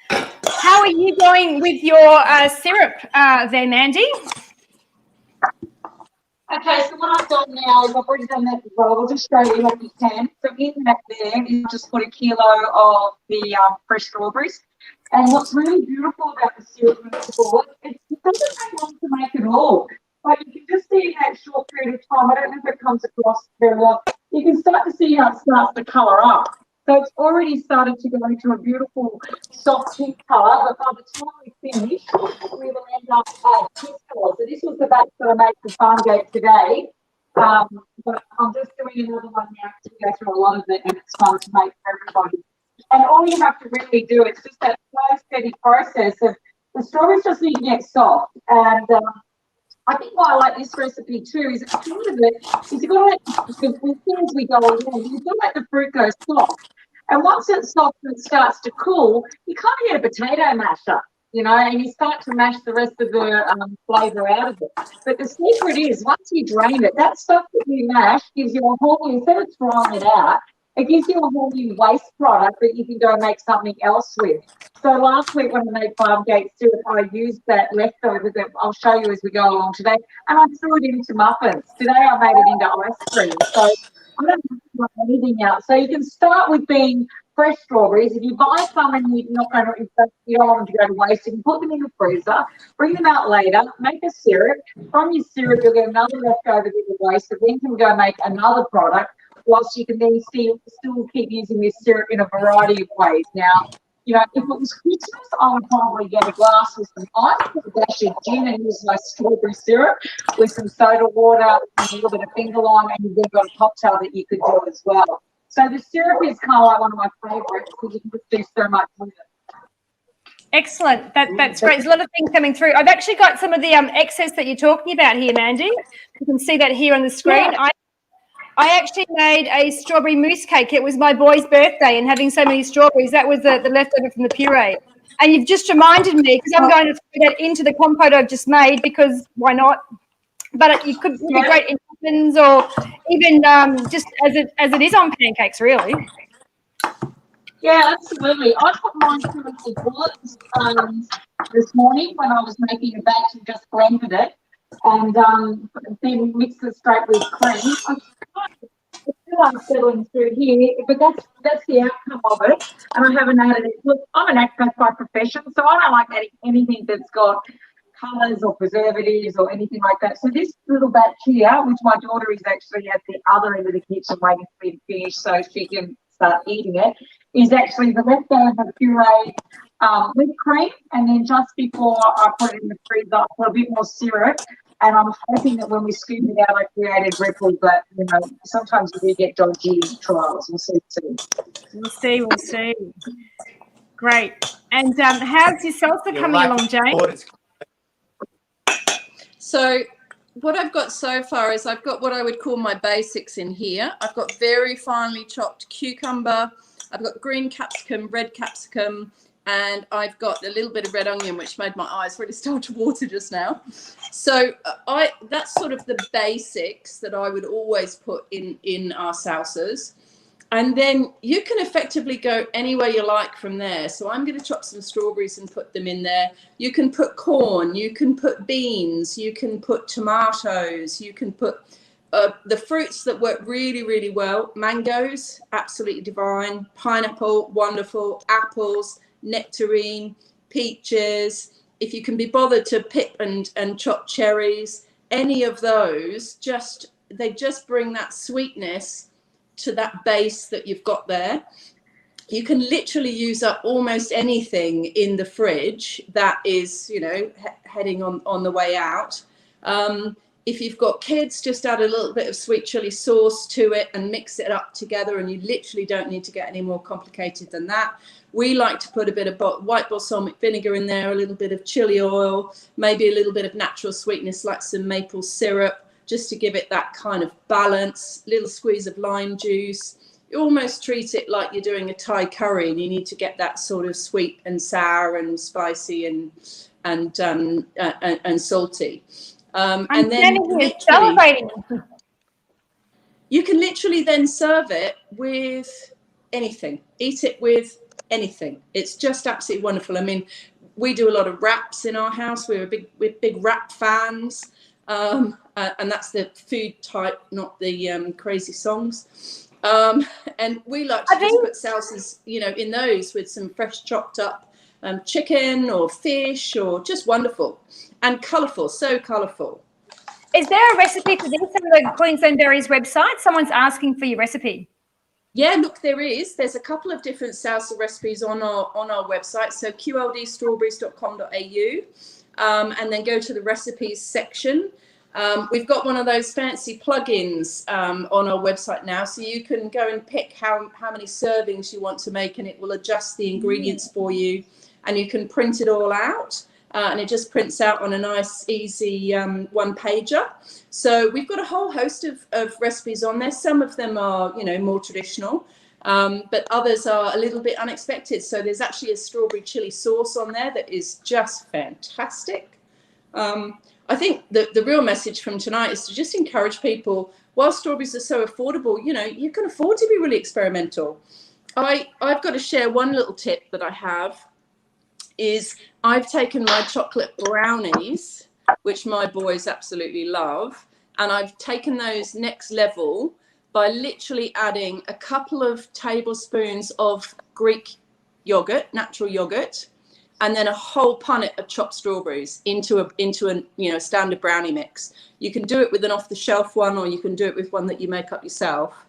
How are you going with your syrup there, Mandy? Okay, so what I've done now is I've already done that as well. I'll just show you what you can. So in that there is just put a kilo of the fresh strawberries. And what's really beautiful about the syrup moving forward, it doesn't take long to make it all. But you can just see in that short period of time, I don't know if it comes across very well, you can start to see how it starts to colour up. So it's already started to go into a beautiful soft pink colour, but by the time we finish, we will end up at this colour. So this was the batch that I made for Farm Gate today. But I'm just doing another one now to go through a lot of it, and it's fun to make for everybody. And all you have to really do, it's just that slow, steady process of the strawberries just need to get soft. And I think why I like this recipe too is part of it is you've got to let, as soon as we go along, you've got to let the fruit go soft. And once it's soft and it starts to cool, you kind of get a potato masher. you know, and you start to mash the rest of the flavour out of it. But the secret is, once you drain it, that stuff that you mash gives you a whole new, instead of throwing it out, it gives you a whole new waste product that you can go and make something else with. So last week when I made farm gate syrup, I used that leftover that I'll show you as we go along today, and I threw it into muffins. Today I made it into ice cream. So I don't have to throw anything out. So you can start with being fresh strawberries. If you buy some and you're not going to, you don't want them to go to waste, you can put them in the freezer, bring them out later, make a syrup. From your syrup, you'll get another leftover in the waste, but then you can go make another product, whilst you can then still keep using this syrup in a variety of ways. Now, you know, if it was Christmas, I would probably get a glass with some ice, put a dash of gin and use my strawberry syrup with some soda water and a little bit of finger lime, and you've then got a cocktail that you could do as well. So the syrup is kind of like one of my favourites because you can just do so much with it. Excellent. That's great. There's a lot of things coming through. I've actually got some of the excess that you're talking about here, Mandy. You can see that here on the screen. Yeah. I actually made a strawberry mousse cake. It was my boy's birthday, and having so many strawberries, that was the leftover from the puree. And you've just reminded me, because I'm going to throw that into the compote I've just made, because why not? But it could be great in muffins, or even just as it is on pancakes, really. Yeah, absolutely. I put mine through the bullets this morning when I was making a batch and just blended it, and then mixed it straight with cream. It's still unsettling through here, but that's the outcome of it. And I haven't added it. Look, I'm an actor by profession, so I don't like adding anything that's got colours or preservatives or anything like that. So this little batch here, which my daughter is actually at the other end of the kitchen waiting for me to finish so she can start eating it, is actually the leftover puree with cream, and then just before I put it in the freezer, I put a bit more syrup, and I'm hoping that when we scoop it out, I created ripples, but, you know, sometimes we do get dodgy trials. We'll see soon. We'll see. Great. And how's your salsa coming along, Jane? So what I've got so far is I've got what I would call my basics in here. I've got very finely chopped cucumber. I've got green capsicum, red capsicum, and I've got a little bit of red onion, which made my eyes really start to water just now. So that's sort of the basics that I would always put in our salsas. And then you can effectively go anywhere you like from there. So I'm going to chop some strawberries and put them in there. You can put corn, you can put beans, you can put tomatoes, you can put the fruits that work really, really well. Mangoes, absolutely divine. Pineapple, wonderful. Apples, nectarine, peaches. If you can be bothered to pick and chop cherries, any of those, they just bring that sweetness to that base that you've got there. You can literally use up almost anything in the fridge that is, you know, heading on the way out. If you've got kids, just add a little bit of sweet chili sauce to it and mix it up together, and you literally don't need to get any more complicated than that. We like to put a bit of white balsamic vinegar in there, a little bit of chili oil, maybe a little bit of natural sweetness like some maple syrup, just to give it that kind of balance. Little squeeze of lime juice. You almost treat it like you're doing a Thai curry, and you need to get that sort of sweet and sour and spicy and salty. And then literally, you can literally then serve it with anything. Eat it with anything. It's just absolutely wonderful. I mean, we do a lot of wraps in our house. We're big wrap fans. And that's the food type, not the crazy songs. And we like to just put salsas, you know, in those with some fresh chopped up chicken or fish, or just wonderful and colourful, so colourful. Is there a recipe for this on the Queensland Berries website? Someone's asking for your recipe. Yeah, look, there is. There's a couple of different salsa recipes on our website. So qldstrawberries.com.au, and then go to the recipes section. We've got one of those fancy plugins on our website now, so you can go and pick how many servings you want to make, and it will adjust the ingredients for you, and you can print it all out, and it just prints out on a nice, easy one-pager. So we've got a whole host of recipes on there. Some of them are, you know, more traditional, but others are a little bit unexpected. So there's actually a strawberry chili sauce on there that is just fantastic. I think the real message from tonight is to just encourage people, while strawberries are so affordable, you know, you can afford to be really experimental. I've got to share one little tip that I have is I've taken my chocolate brownies, which my boys absolutely love, and I've taken those next level by literally adding a couple of tablespoons of Greek yogurt, natural yogurt, and then a whole punnet of chopped strawberries into a you know, standard brownie mix. You can do it with an off-the-shelf one, or you can do it with one that you make up yourself.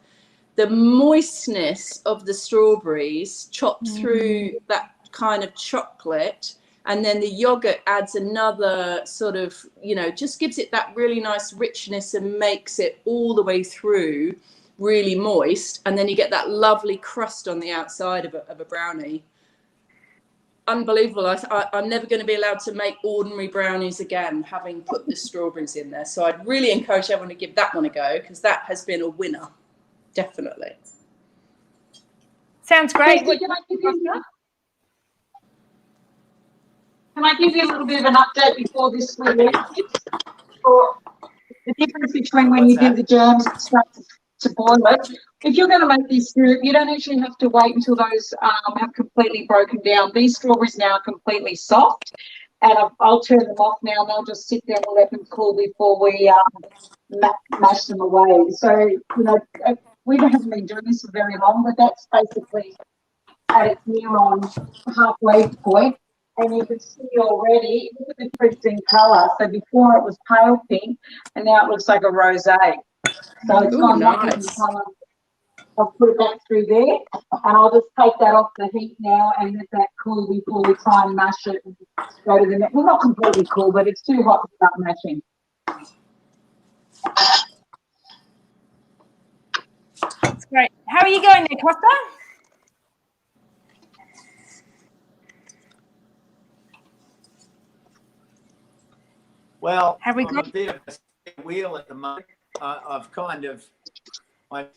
The moistness of the strawberries chopped through that kind of chocolate, and then the yogurt adds another sort of, you know, just gives it that really nice richness and makes it all the way through really moist, and then you get that lovely crust on the outside of a brownie. Unbelievable. I'm never going to be allowed to make ordinary brownies again, having put the strawberries in there. So I'd really encourage everyone to give that one a go, because that has been a winner, definitely. Sounds great. Can I give you a little bit of an update before this release? For the difference between when you do the germs and start to boil it. If you're going to make this syrup, you don't actually have to wait until those have completely broken down. These strawberries now are completely soft, and I'll turn them off now, and they'll just sit there and let them cool before we mash them away. So, you know, we haven't been doing this for very long, but that's basically at its near on halfway point. And you can see already, look at the difference in colour. So before it was pale pink, and now it looks like a rosé. So it's gone nice. Colour. I'll put it back through there, and I'll just take that off the heat now and let that cool before we try and mash it and go to the next. Well, not completely cool, but it's too hot to start mashing. That's great. How are you going there, Costa? Well, Have we I'm got a bit of a wheel at the moment. I've kind of, I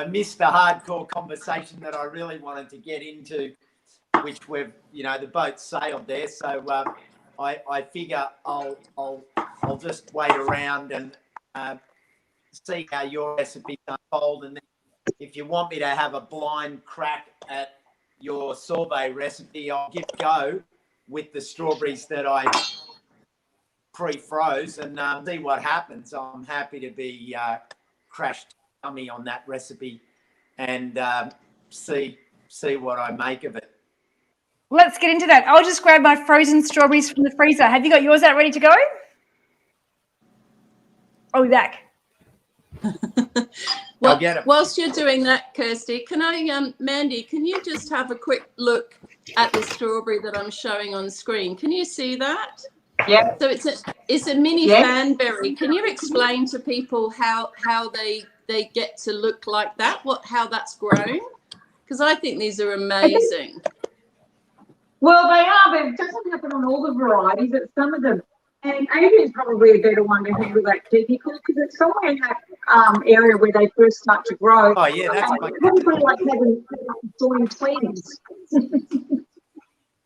missed the hardcore conversation that I really wanted to get into, which we've, you know, the boat sailed there. So I figure I'll just wait around and see how your recipe unfold, and then if you want me to have a blind crack at your sorbet recipe, I'll give it a go with the strawberries that I pre-froze and see what happens. I'm happy to be crash dummy on that recipe and see what I make of it. Let's get into that. I'll just grab my frozen strawberries from the freezer. Have you got yours out ready to go? I'll be back. Well, I'll get it. Whilst you're doing that, Kirsty, can I, Mandy, can you just have a quick look at the strawberry that I'm showing on screen? Can you see that? Yeah. So it's a mini fanberry. Can you explain to people how they get to look like that? How that's grown? Because I think these are amazing. Well, they are, but it doesn't happen on all the varieties. It's some of them. And Adrian's probably a better one to handle that technical, because it's somewhere in that area where they first start to grow. Oh yeah, that's probably like having joined twins.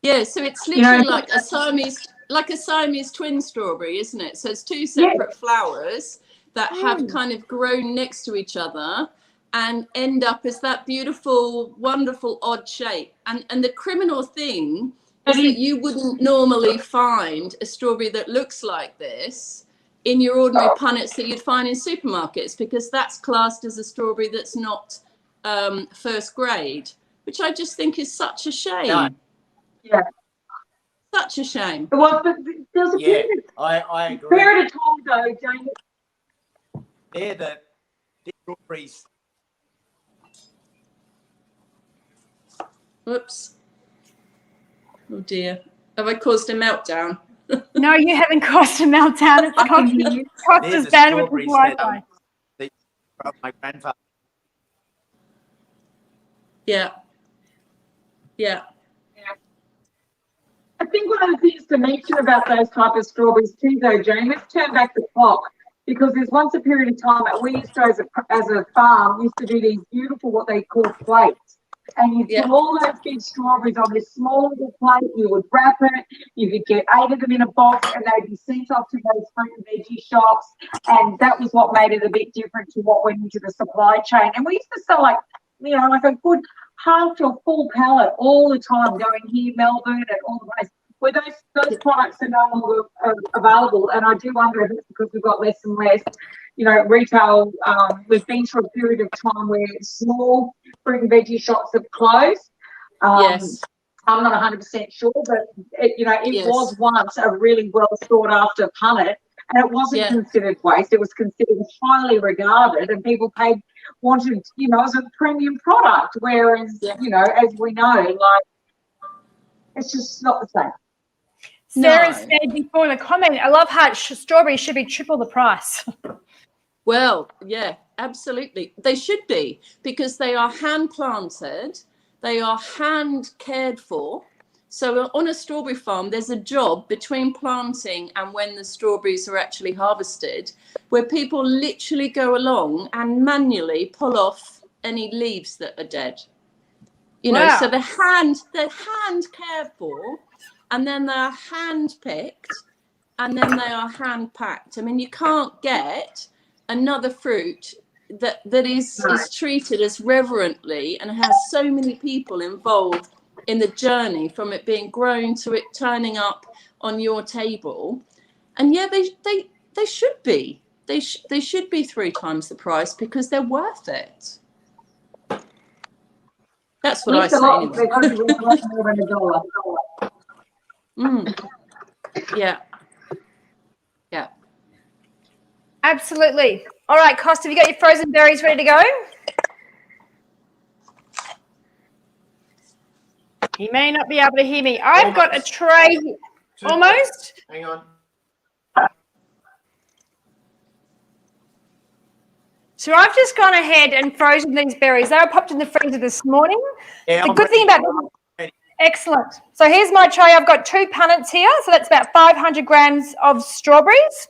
Yeah, so it's literally like a Siamese twin strawberry, isn't it? So it's two separate flowers that have kind of grown next to each other and end up as that beautiful, wonderful, odd shape. And the criminal thing is that you wouldn't normally find a strawberry that looks like this in your ordinary punnets that you'd find in supermarkets, because that's classed as a strawberry that's not first grade, which I just think is such a shame. No. Yeah. Such a shame. Well, but there's a I agree. period of time though, Jane. They're the strawberries. Whoops. Oh dear. Have I caused a meltdown? No, you haven't caused a meltdown. It's Costa's bandwidth with Wi-Fi. My grandfather. Yeah. I think one of the things to mention about those type of strawberries too, though, Jane, let's turn back the clock. because there's once a period of time that we used to, as a farm, used to do these beautiful, what they call plates. And you put all those big strawberries on this small little plate, you would wrap it, you could get 8 of them in a box, and they'd be sent off to those fruit and veggie shops. And that was what made it a bit different to what went into the supply chain. And we used to sell like a good half to a full pallet all the time, going here, Melbourne, and all the place. Where those products are no longer available, and I do wonder if it's because we've got less and less, retail. We've been through a period of time where small fruit and veggie shops have closed. Yes. I'm not 100% sure, but it was once a really well sought after punnet, and it wasn't considered waste. It was considered highly regarded, and people wanted, it was a premium product. Whereas, as we know, like, it's just not the same. Sarah said before in the comment, I love how strawberries should be triple the price. Well, yeah, absolutely. They should be, because they are hand planted, they are hand cared for. So on a strawberry farm, there's a job between planting and when the strawberries are actually harvested, where people literally go along and manually pull off any leaves that are dead. So they're hand cared for, and then they're hand picked, and then they are hand packed. I mean, you can't get another fruit that is treated as reverently and has so many people involved in the journey, from it being grown to it turning up on your table. And they should be. They should be 3 times the price, because they're worth it. That's what I say anyway. Yeah. Absolutely. All right, Costa, have you got your frozen berries ready to go? He may not be able to hear me. I've got a tray. Almost. Hang on. So I've just gone ahead and frozen these berries. They were popped in the freezer this morning. Yeah, the good thing about them, excellent. So here's my tray. I've got 2 punnets here. So that's about 500 grams of strawberries.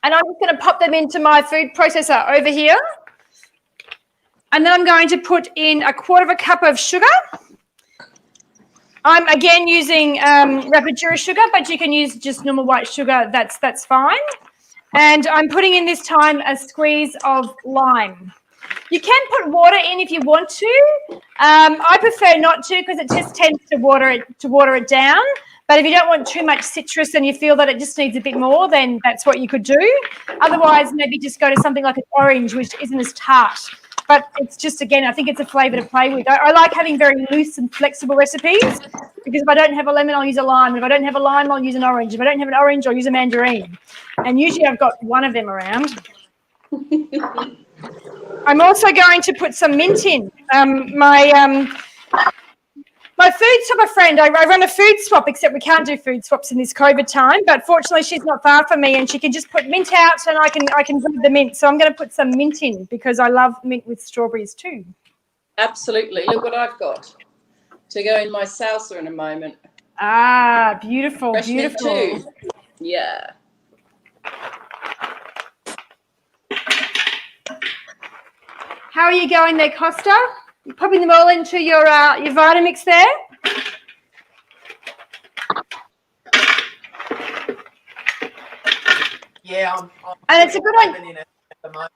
And I'm just going to pop them into my food processor over here. And then I'm going to put in 1/4 cup of sugar. I'm again using Rapidura sugar, but you can use just normal white sugar. That's fine. And I'm putting in this time a squeeze of lime. You can put water in if you want to. I prefer not to, because it just tends to water it down. But if you don't want too much citrus and you feel that it just needs a bit more, then that's what you could do. Otherwise, maybe just go to something like an orange, which isn't as tart. But it's just, again, I think it's a flavour to play with. I like having very loose and flexible recipes, because if I don't have a lemon, I'll use a lime. If I don't have a lime, I'll use an orange. If I don't have an orange, I'll use a mandarin. And usually I've got one of them around. I'm also going to put some mint in. My food swapper friend, I run a food swap, except we can't do food swaps in this COVID time, but fortunately she's not far from me, and she can just put mint out, and I can brew the mint. So I'm going to put some mint in, because I love mint with strawberries too. Absolutely. Look what I've got to go in my salsa in a moment. Ah, beautiful, Fresh beautiful. mint too. Yeah. How are you going there, Costa? You're popping them all into your Vitamix there? Yeah, I'm and it's a good one. in it at the moment.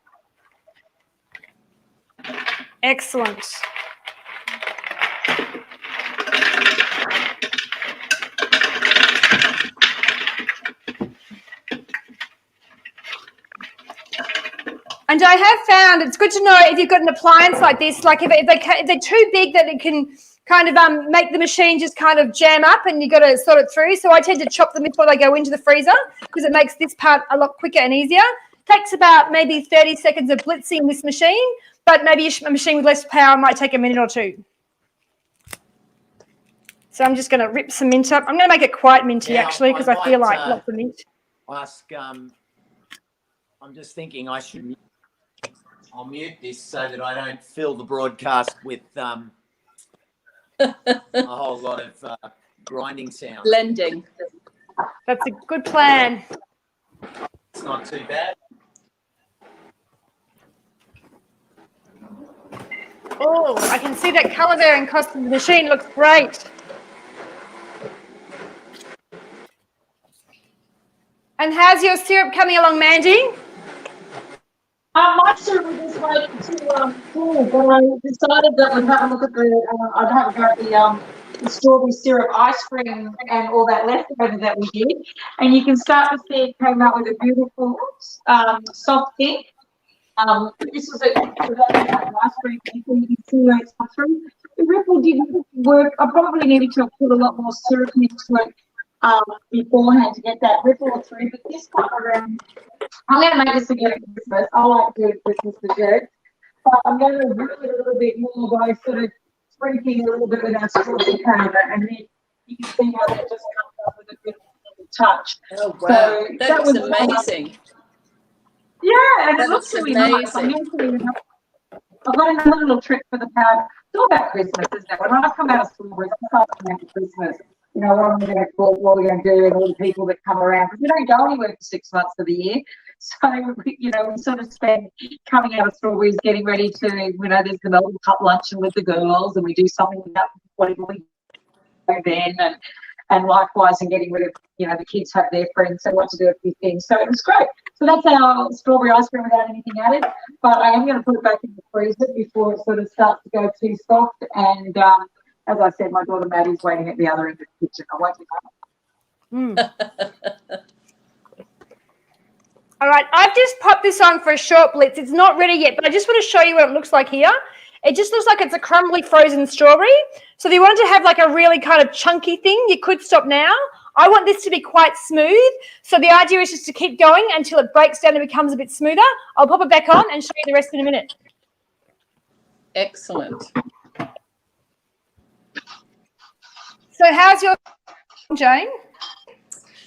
Excellent. And I have found it's good to know if you've got an appliance like this, like if they're too big that it can kind of make the machine just kind of jam up, and you've got to sort it through. So I tend to chop them before they go into the freezer, because it makes this part a lot quicker and easier. Takes about maybe 30 seconds of blitzing this machine, but maybe a machine with less power might take a minute or two. So I'm just going to rip some mint up. I'm going to make it quite minty, actually, because I feel like lots of mint. I'm just thinking I'll mute this so that I don't fill the broadcast with a whole lot of grinding sound. Blending. That's a good plan. not too bad. Oh, I can see that colour there in the machine. Looks great. And how's your syrup coming along, Mandy? My syrup was just waiting to cool, but I decided that we'd have a look at I'd have a go at the strawberry syrup ice cream and all that leftover that we did. And you can start to see it came out with a beautiful soft thing. This was ice cream, and you can see where it's come through. The ripple didn't work. I probably needed to put a lot more syrup into it beforehand to get that ripple through, but this time around, I'm going to make this again at Christmas. I like doing Christmas desserts, but I'm going to rip it a little bit more by sort of sprinkling a little bit with our strawberry powder, and then you can see how that just comes up with a beautiful touch. Oh, wow. So that looks amazing. Yeah, and That it looks really amazing. nice. I've got another little trick for the powder. It's all about Christmas, isn't it? When I come out of strawberries, I start to make Christmas. You know, what I'm going to cook, what we're going to do, and all the people that come around. Because we don't go anywhere for 6 months of the year. So, you know, we sort of spend coming out of strawberries, getting ready to, you know, there's the Melbourne Cup luncheon with the girls, and we do something about whatever we do then. And likewise, and getting rid of, you know, the kids have their friends, so what to do a few things. So it was great. So that's our strawberry ice cream without anything added. But I am going to put it back in the freezer before it sort of starts to go too soft. And as I said, my daughter Maddie's waiting at the other end of the kitchen. I won't be home. All right, I've just popped this on for a short blitz. It's not ready yet, but I just want to show you what it looks like here. It just looks like it's a crumbly frozen strawberry. So if you wanted to have like a really kind of chunky thing, you could stop now. I want this to be quite smooth. So the idea is just to keep going until it breaks down and becomes a bit smoother. I'll pop it back on and show you the rest in a minute. Excellent. So how's your, Jane?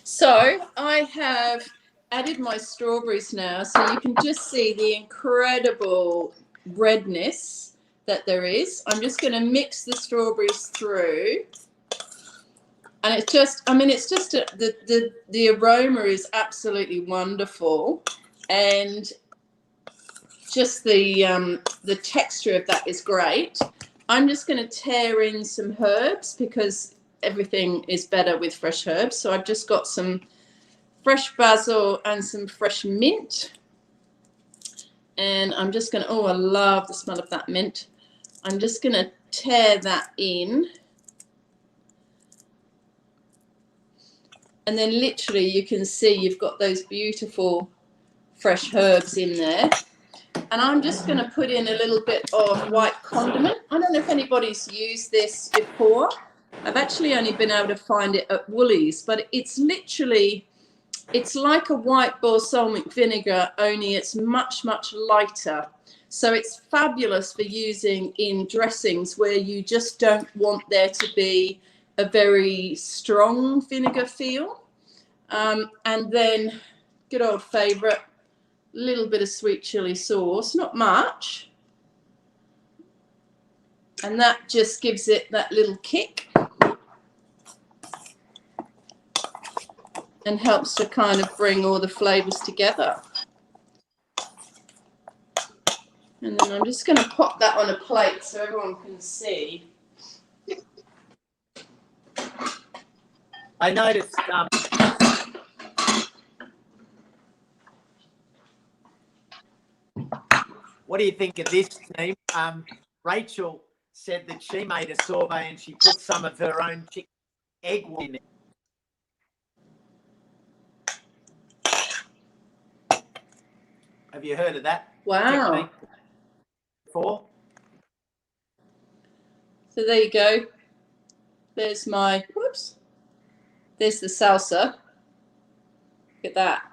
So I have added my strawberries now, so you can just see the incredible redness that there is. I'm just going to mix the strawberries through, and it's just, I mean, it's just the aroma is absolutely wonderful, and just the texture of that is great. I'm just going to tear in some herbs because everything is better with fresh herbs. So I've just got some fresh basil and some fresh mint. And I'm just going to, oh, I love the smell of that mint. I'm just going to tear that in. And then literally you can see you've got those beautiful fresh herbs in there. And I'm just going to put in a little bit of white condiment. I don't know if anybody's used this before. I've actually only been able to find it at Woolies, but it's literally, it's like a white balsamic vinegar, only it's much, much lighter. So it's fabulous for using in dressings where you just don't want there to be a very strong vinegar feel. And then, good old favourite, little bit of sweet chili sauce, not much. And that just gives it that little kick. And helps to kind of bring all the flavours together. And then I'm just going to pop that on a plate so everyone can see. I noticed what do you think of this, team? Rachel said that she made a sorbet and she put some of her own chicken egg in it. Have you heard of that? Wow. Technique before? So there you go. There's my, whoops. There's the salsa. Look at that.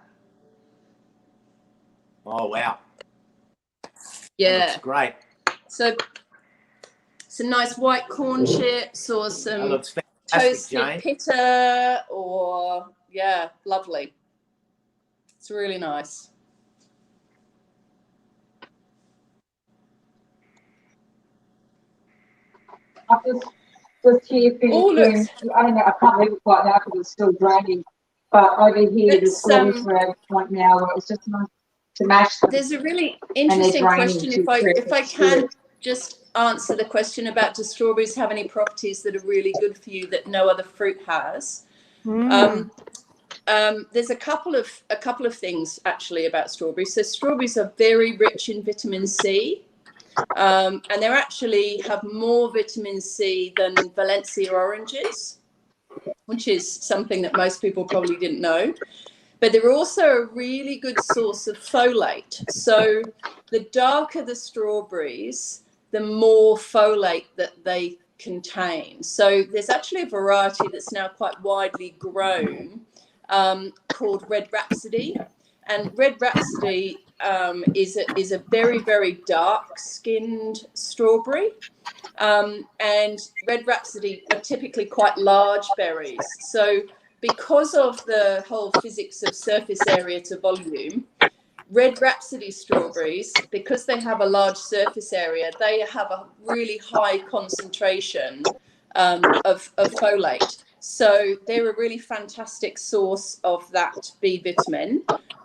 Oh, wow. Yeah. That looks great. So some nice white corn chips or some That looks fantastic, toasted Jane. pita or, yeah, lovely. It's really nice. I've just here Oh, finishing. look. I don't know. I can't leave it quite now because it's still draining. But over here, the Let's, strawberries are at a point now where it's just nice to mash them. there's a really And they're interesting draining question. to If I create can just answer the question about, do strawberries have any properties that are really good for you that no other fruit has? There's a couple of things actually about strawberries. So strawberries are very rich in vitamin C, and they actually have more vitamin C than Valencia oranges, which is something that most people probably didn't know. But they're also a really good source of folate. So the darker the strawberries, the more folate that they contain. So there's actually a variety that's now quite widely grown called Red Rhapsody. And Red Rhapsody is a very, very dark-skinned strawberry. And Red Rhapsody are typically quite large berries. So because of the whole physics of surface area to volume, Red Rhapsody strawberries, because they have a large surface area, they have a really high concentration of folate. So they're a really fantastic source of that B vitamin.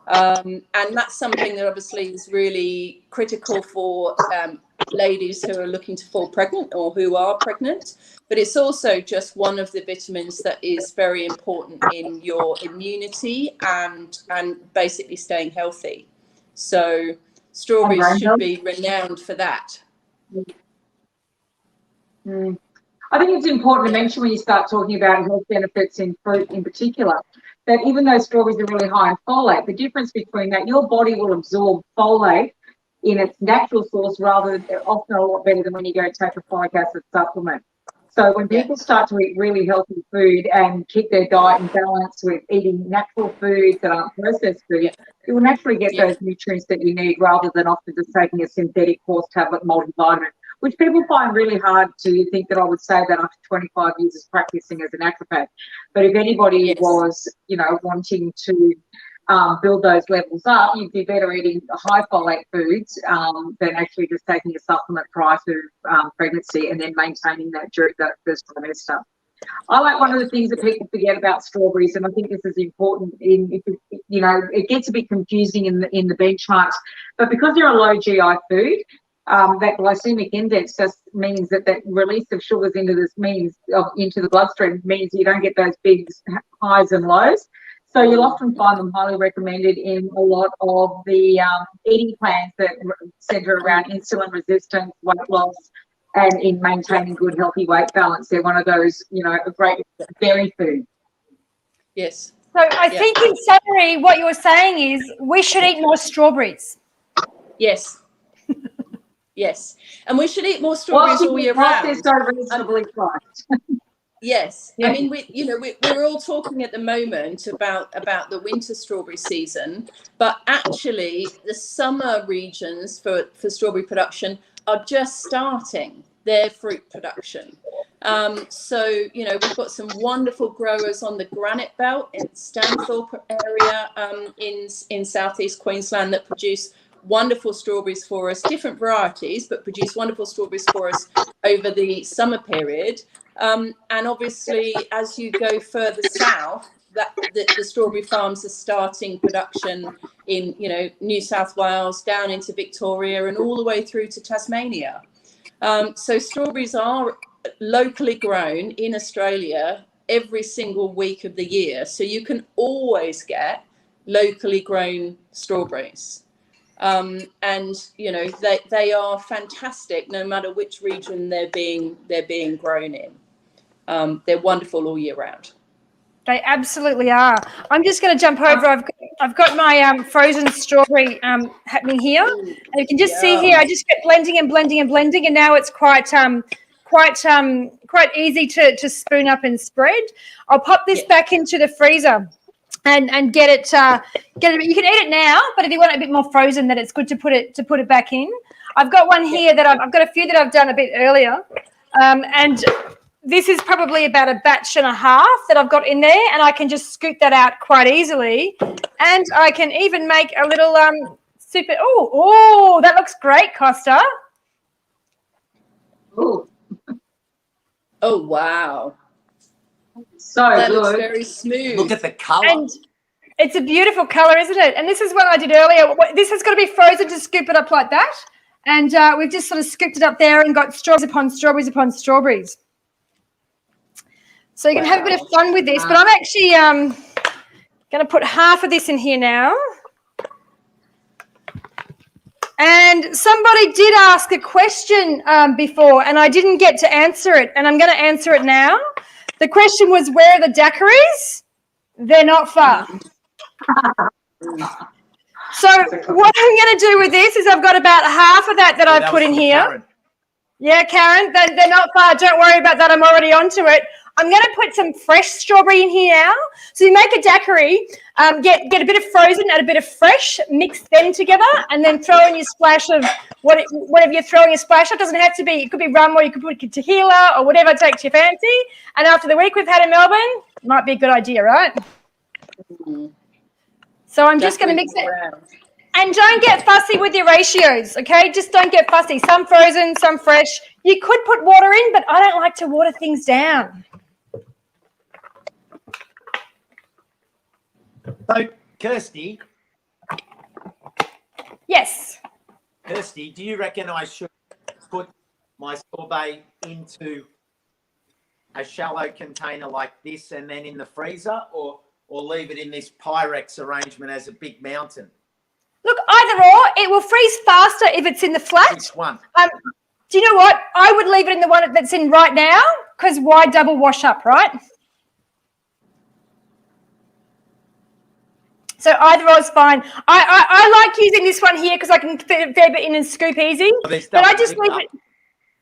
And that's something that obviously is really critical for ladies who are looking to fall pregnant or who are pregnant. But it's also just one of the vitamins that is very important in your immunity and basically staying healthy. So strawberries should be renowned for that. I think it's important to mention when you start talking about health benefits in fruit in particular, that even though strawberries are really high in folate, the difference between that, your body will absorb folate in its natural source rather often a lot better than when you go take a folic acid supplement. So when people start to eat really healthy food and keep their diet in balance with eating natural foods that aren't processed food, you will naturally get those nutrients that you need rather than often just taking a synthetic horse tablet multivitamin, which people find really hard to think that I would say that after 25 years of practicing as a naturopath. But if anybody was, wanting to build those levels up, you'd be better eating high folate foods than actually just taking a supplement prior to pregnancy and then maintaining that during the first trimester. I like one of the things that people forget about strawberries, and I think this is important. It gets a bit confusing in the benchmarks, but because they're a low GI food, that glycemic index just means that release of sugars into the bloodstream means you don't get those big highs and lows. So you'll often find them highly recommended in a lot of the eating plans that centre around insulin resistance, weight loss, and in maintaining good healthy weight balance. They're one of those, a great berry food. Yes. So I think in summary, what you're saying is we should eat more strawberries. Yes. Yes. And we should eat more strawberries all year round. They're so reasonably priced. Yes. I mean, we're all talking at the moment about the winter strawberry season, but actually the summer regions for strawberry production are just starting their fruit production. So, we've got some wonderful growers on the Granite Belt in Stanthorpe area in southeast Queensland that produce wonderful strawberries for us, different varieties, but produce wonderful strawberries for us over the summer period. And obviously, as you go further south, the strawberry farms are starting production in, New South Wales, down into Victoria, and all the way through to Tasmania. So strawberries are locally grown in Australia every single week of the year. So you can always get locally grown strawberries. And they are fantastic no matter which region they're being grown in. They're wonderful all year round. They absolutely are. I'm just going to jump over. I've got my frozen strawberry happening here, and you can just see here. I just kept blending and blending and blending, and now it's quite easy to spoon up and spread. I'll pop this back into the freezer and get it. You can eat it now, but if you want it a bit more frozen, then it's good to put it back in. I've got one here that I've got a few that I've done a bit earlier, and this is probably about a batch and a half that I've got in there, and I can just scoop that out quite easily. And I can even make a little super. Oh, that looks great, Costa. Ooh. Oh, wow. So That good. looks very smooth. Look at the colour. And it's a beautiful colour, isn't it? And this is what I did earlier. This has got to be frozen to scoop it up like that. And we've just sort of scooped it up there and got strawberries upon strawberries upon strawberries. So you can have a bit of fun with this. But I'm actually going to put half of this in here now. And somebody did ask a question before, and I didn't get to answer it. And I'm going to answer it now. The question was, where are the daiquiris? They're not far. So what I'm going to do with this is I've got about half of that I've put in here. Karen. Yeah, Karen, they're not far. Don't worry about that. I'm already onto it. I'm going to put some fresh strawberry in here now. So you make a daiquiri, get a bit of frozen and a bit of fresh, mix them together, and then throw in your splash of whatever you're throwing a splash of. Doesn't have to be, it could be rum, or you could put tequila or whatever takes your fancy. And after the week we've had in Melbourne, it might be a good idea, right? So I'm just going to mix it. And don't get fussy with your ratios, okay? Just don't get fussy. Some frozen, some fresh. You could put water in, but I don't like to water things down. So, Kirsty. Yes. Kirsty, do you reckon I should put my sorbet into a shallow container like this and then in the freezer, or leave it in this Pyrex arrangement as a big mountain? Look, either or. It will freeze faster if it's in the flat. Which one? Do you know what? I would leave it in the one that's in right now, because why double wash up, right? So either or is fine. I like using this one here because I can fit it in and scoop easy. But I just leave it.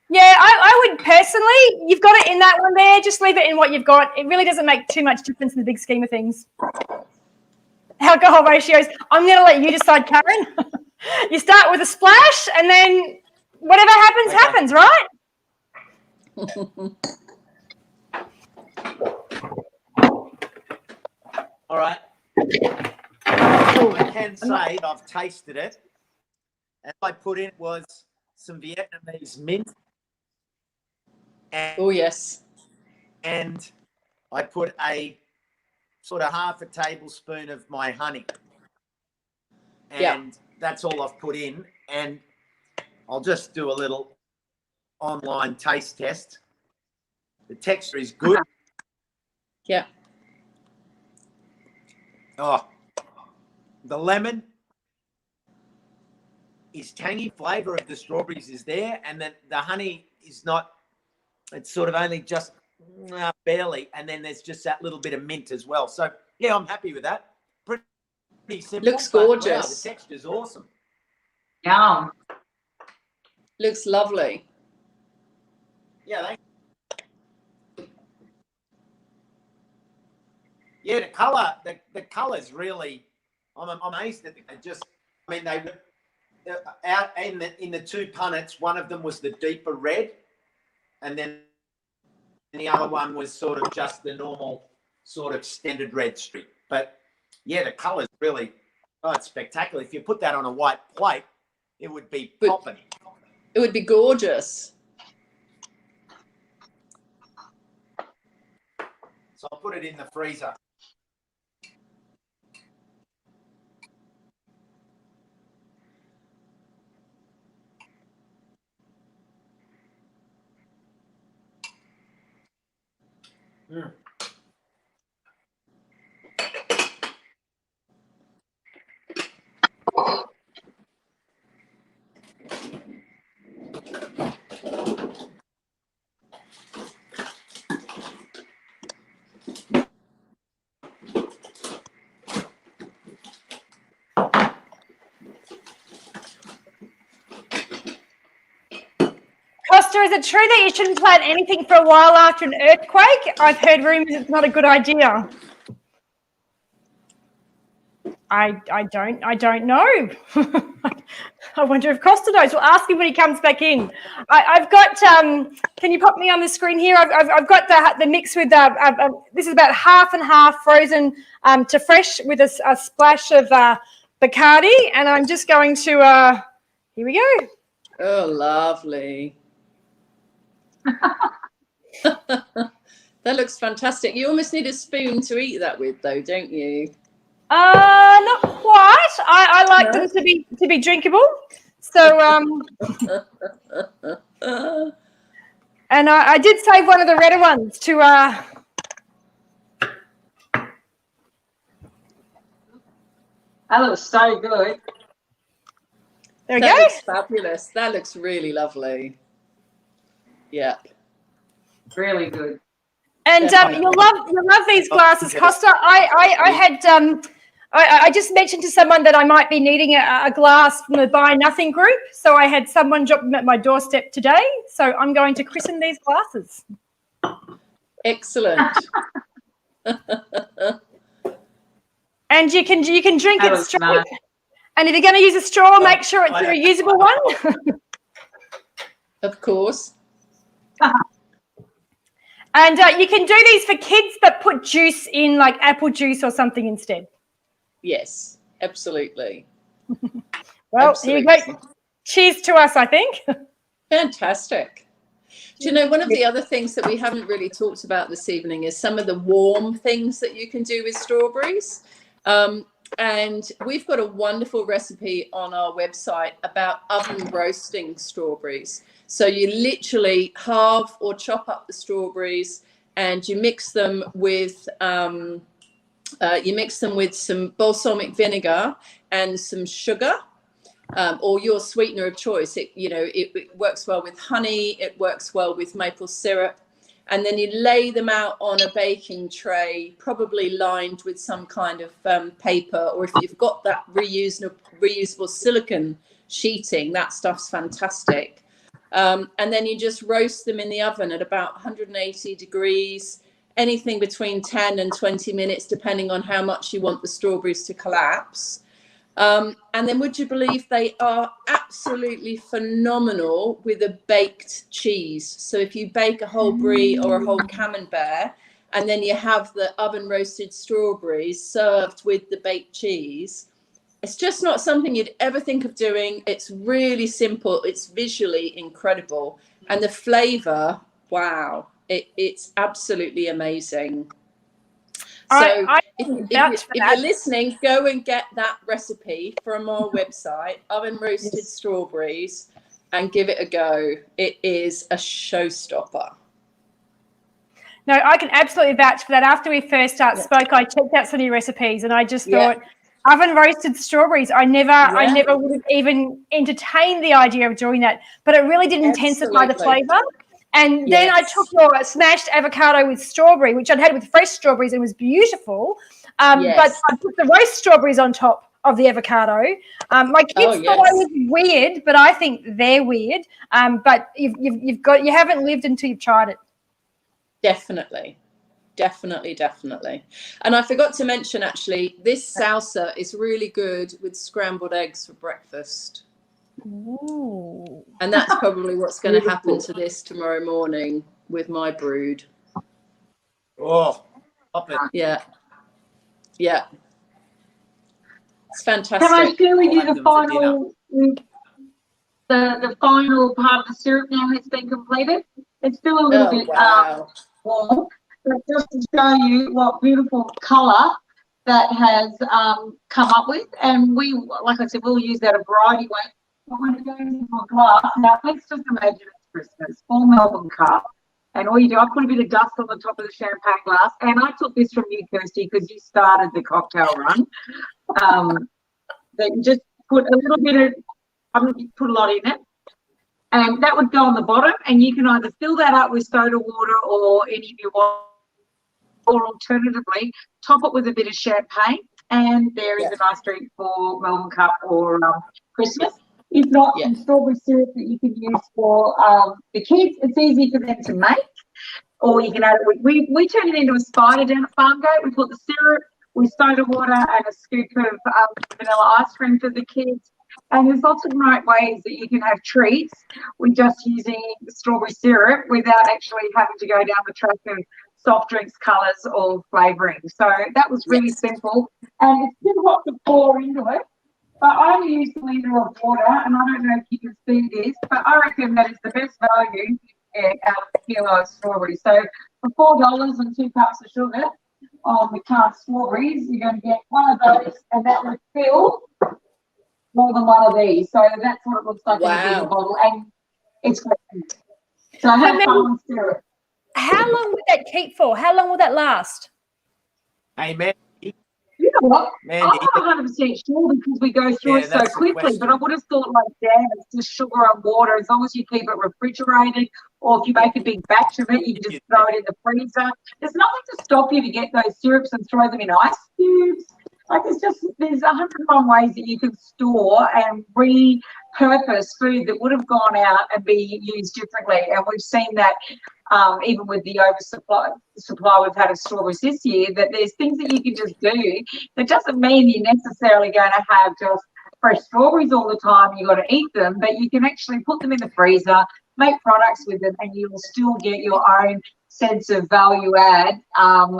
Yeah, I would personally. You've got it in that one there. Just leave it in what you've got. It really doesn't make too much difference in the big scheme of things. Alcohol ratios. I'm going to let you decide, Karen. You start with a splash, and then whatever happens, happens, right? All right. I can say that I've tasted it, and what I put in was some Vietnamese mint. Oh, yes. And I put a sort of half a tablespoon of my honey. And that's all I've put in. And I'll just do a little online taste test. The texture is good. Yeah. Oh, the lemon is tangy. Flavour of the strawberries is there. And then the honey is not, it's sort of only just barely. And then there's just that little bit of mint as well. So, yeah, I'm happy with that. Pretty simple. Looks gorgeous. Wow, the texture's awesome. Yum. Looks lovely. Yeah, yeah, the colour's really, I'm amazed that they just, I mean, they were out in the two punnets, one of them was the deeper red, and then the other one was sort of just the normal sort of standard red strip. But yeah, the colour's really, it's spectacular. If you put that on a white plate, it would be popping. It would be gorgeous. So I'll put it in the freezer. Mm. Costa, is it true that you shouldn't plant anything for a while after an earthquake? I've heard rumours it's not a good idea. I don't know. I wonder if Costa knows. We'll ask him when he comes back in. I've got. Can you pop me on the screen here? I've got the mix with. This is about half and half frozen to fresh with a splash of Bacardi, and I'm just going to. Here we go. Oh, lovely. That looks fantastic. You almost need a spoon to eat that with, though, don't you? Not quite. I like No? them to be drinkable. So and I did save one of the redder ones to That looks so good. there we That go. looks fabulous. That looks really lovely. Yeah. Really good. And you'll love these glasses, Costa. I had I just mentioned to someone that I might be needing a glass from the Buy Nothing group, so I had someone drop them at my doorstep today. So I'm going to christen these glasses. Excellent. And you can drink That it was straight. nice. And if you're going to use a straw, make sure it's a reusable one. Of course. And you can do these for kids, but put juice in, like apple juice or something instead. Yes, absolutely. Well, Absolutely. here you go. Cheers to us, I think. Fantastic. Do you know, one of the other things that we haven't really talked about this evening is some of the warm things that you can do with strawberries. And we've got a wonderful recipe on our website about oven roasting strawberries. So you literally halve or chop up the strawberries and you mix them with some balsamic vinegar and some sugar, or your sweetener of choice. It works well with honey. It works well with maple syrup. And then you lay them out on a baking tray, probably lined with some kind of paper, or if you've got that reusable silicone sheeting, that stuff's fantastic. And then you just roast them in the oven at about 180 degrees, anything between 10 and 20 minutes, depending on how much you want the strawberries to collapse. And then would you believe they are absolutely phenomenal with a baked cheese. So if you bake a whole brie or a whole camembert, and then you have the oven roasted strawberries served with the baked cheese, it's just not something you'd ever think of doing. It's really simple. It's visually incredible. And the flavor, wow, it's absolutely amazing. So if you're listening, go and get that recipe from our website, Oven Roasted Strawberries, and give it a go. It is a showstopper. No, I can absolutely vouch for that. After we first spoke, I checked out some new recipes and I just thought oven roasted strawberries. I never would have even entertained the idea of doing that, but it really did intensify the flavour. And then I took your smashed avocado with strawberry, which I'd had with fresh strawberries and was beautiful. But I put the roast strawberries on top of the avocado. My kids thought I was weird, but I think they're weird. But you haven't lived until you've tried it. Definitely. And I forgot to mention, actually, this salsa is really good with scrambled eggs for breakfast. Ooh. And that's probably what's going to happen to this tomorrow morning with my brood. Oh, stop it. Yeah. It's fantastic. Can I share with you I'll have the final part of the syrup now it's been completed? It's still a little bit warm, but just to show you what beautiful colour that has come up with. And we, like I said, we'll use that a variety of ways. But when it goes into a glass, now let's just imagine it's Christmas, full Melbourne Cup. And all you do, I put a bit of dust on the top of the champagne glass. And I took this from you, Kirsty, because you started the cocktail run. That you just put a little bit of, put a lot in it. And that would go on the bottom. And you can either fill that up with soda water or any of your water. Or alternatively, top it with a bit of champagne. And there is a nice drink for Melbourne Cup or Christmas. If not, some strawberry syrup that you can use for the kids. It's easy for them to make. Or you can add it. We turn it into a spider down at Farmgate. We put the syrup with soda water and a scoop of vanilla ice cream for the kids. And there's lots of great ways that you can have treats with just using the strawberry syrup without actually having to go down the track of soft drinks, colours or flavouring. So that was really simple. And it's too hot to pour into it. But I only use a litre of water, and I don't know if you can see this, but I reckon that is the best value out of a kilo of strawberries. So For $4 and 2 cups of sugar on the canned strawberries, you're going to get one of those, and that would fill more than one of these. So that's what it looks like in a bigger bottle, and it's great. So have fun with syrup. How long would that keep for? How long will that last? Hey, man. You know what? Mandy, I'm not 100% sure because we go through it so quickly, but I would have thought like jam, it's just sugar and water. As long as you keep it refrigerated, or if you make a big batch of it, you can just throw it in the freezer. There's nothing to stop you to get those syrups and throw them in ice cubes. Like there's 101 ways that you can store and repurpose food that would have gone out and be used differently. And we've seen that even with the supply we've had of strawberries this year, that there's things that you can just do. That doesn't mean you're necessarily going to have just fresh strawberries all the time. You've got to eat them, but you can actually put them in the freezer, make products with them, and you will still get your own sense of value add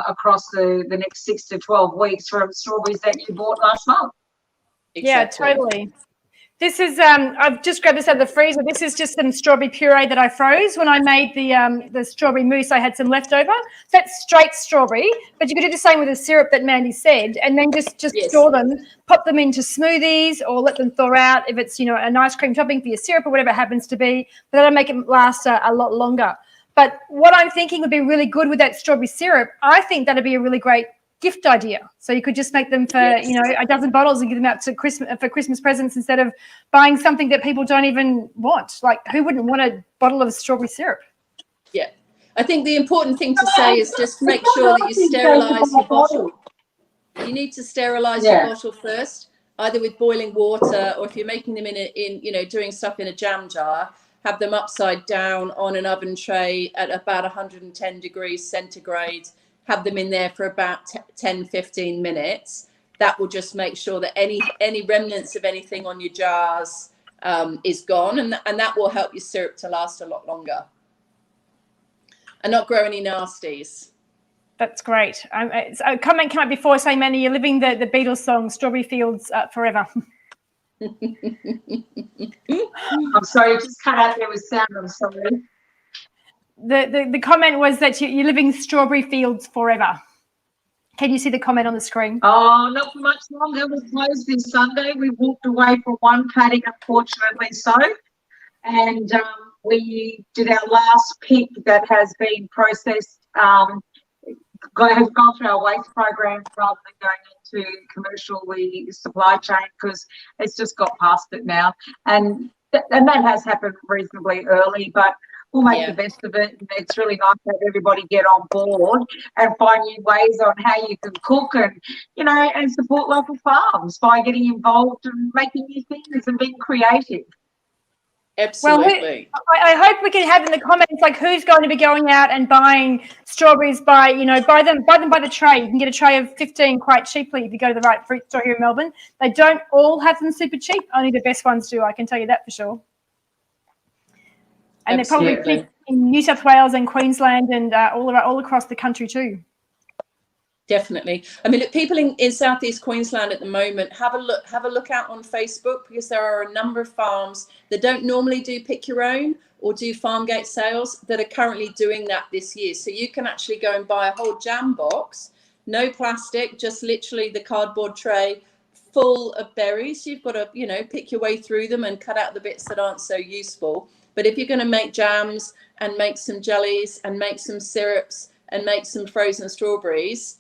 across the next 6 to 12 weeks from strawberries that you bought last month. Exactly. Yeah, totally. This is I've just grabbed this out of the freezer. This is just some strawberry puree that I froze when I made the strawberry mousse. I had some leftover. That's straight strawberry, but you could do the same with the syrup that Mandy said, and then just store them, pop them into smoothies, or let them thaw out if it's an ice cream topping for your syrup or whatever it happens to be. But that'll make it last a lot longer. But what I'm thinking would be really good with that strawberry syrup, I think that'd be a really great gift idea. So you could just make them for a dozen bottles and give them out to Christmas presents instead of buying something that people don't even want. Like, who wouldn't want a bottle of strawberry syrup? Yeah, I think the important thing to say is just make sure that you sterilize your bottle. You need to sterilize your bottle first, either with boiling water, or if you're making them in doing stuff in a jam jar, have them upside down on an oven tray at about 110 degrees centigrade. Have them in there for about 10-15 minutes. That will just make sure that any remnants of anything on your jars is gone, and that will help your syrup to last a lot longer and not grow any nasties. That's great. A comment came up before saying, Mandy, you're living the Beatles song "Strawberry Fields Forever." I'm sorry, it just cut out there with sound. I'm sorry. The comment was that you're living strawberry fields forever. Can you see the comment on the screen? Oh, not for much longer. We're closed this Sunday. We walked away from one paddock, unfortunately so. And we did our last pick that has been processed, has gone through our waste program rather than going into commercially supply chain, because it's just got past it now. And that has happened reasonably early, but we'll make the best of it. And it's really nice to have everybody get on board and find new ways on how you can cook and, and support local farms by getting involved and making new things and being creative. Absolutely. Well, I hope we can have in the comments, like, who's going to be going out and buying strawberries buy them by the tray. You can get a tray of 15 quite cheaply if you go to the right fruit store here in Melbourne. They don't all have them super cheap. Only the best ones do, I can tell you that for sure. And Absolutely. They're probably cheap in New South Wales and Queensland and all across the country too. Definitely. I mean, look, people in Southeast Queensland at the moment, have a look out on Facebook, because there are a number of farms that don't normally do pick your own or do farm gate sales that are currently doing that this year. So you can actually go and buy a whole jam box, no plastic, just literally the cardboard tray full of berries. You've got to, pick your way through them and cut out the bits that aren't so useful. But if you're going to make jams and make some jellies and make some syrups and make some frozen strawberries,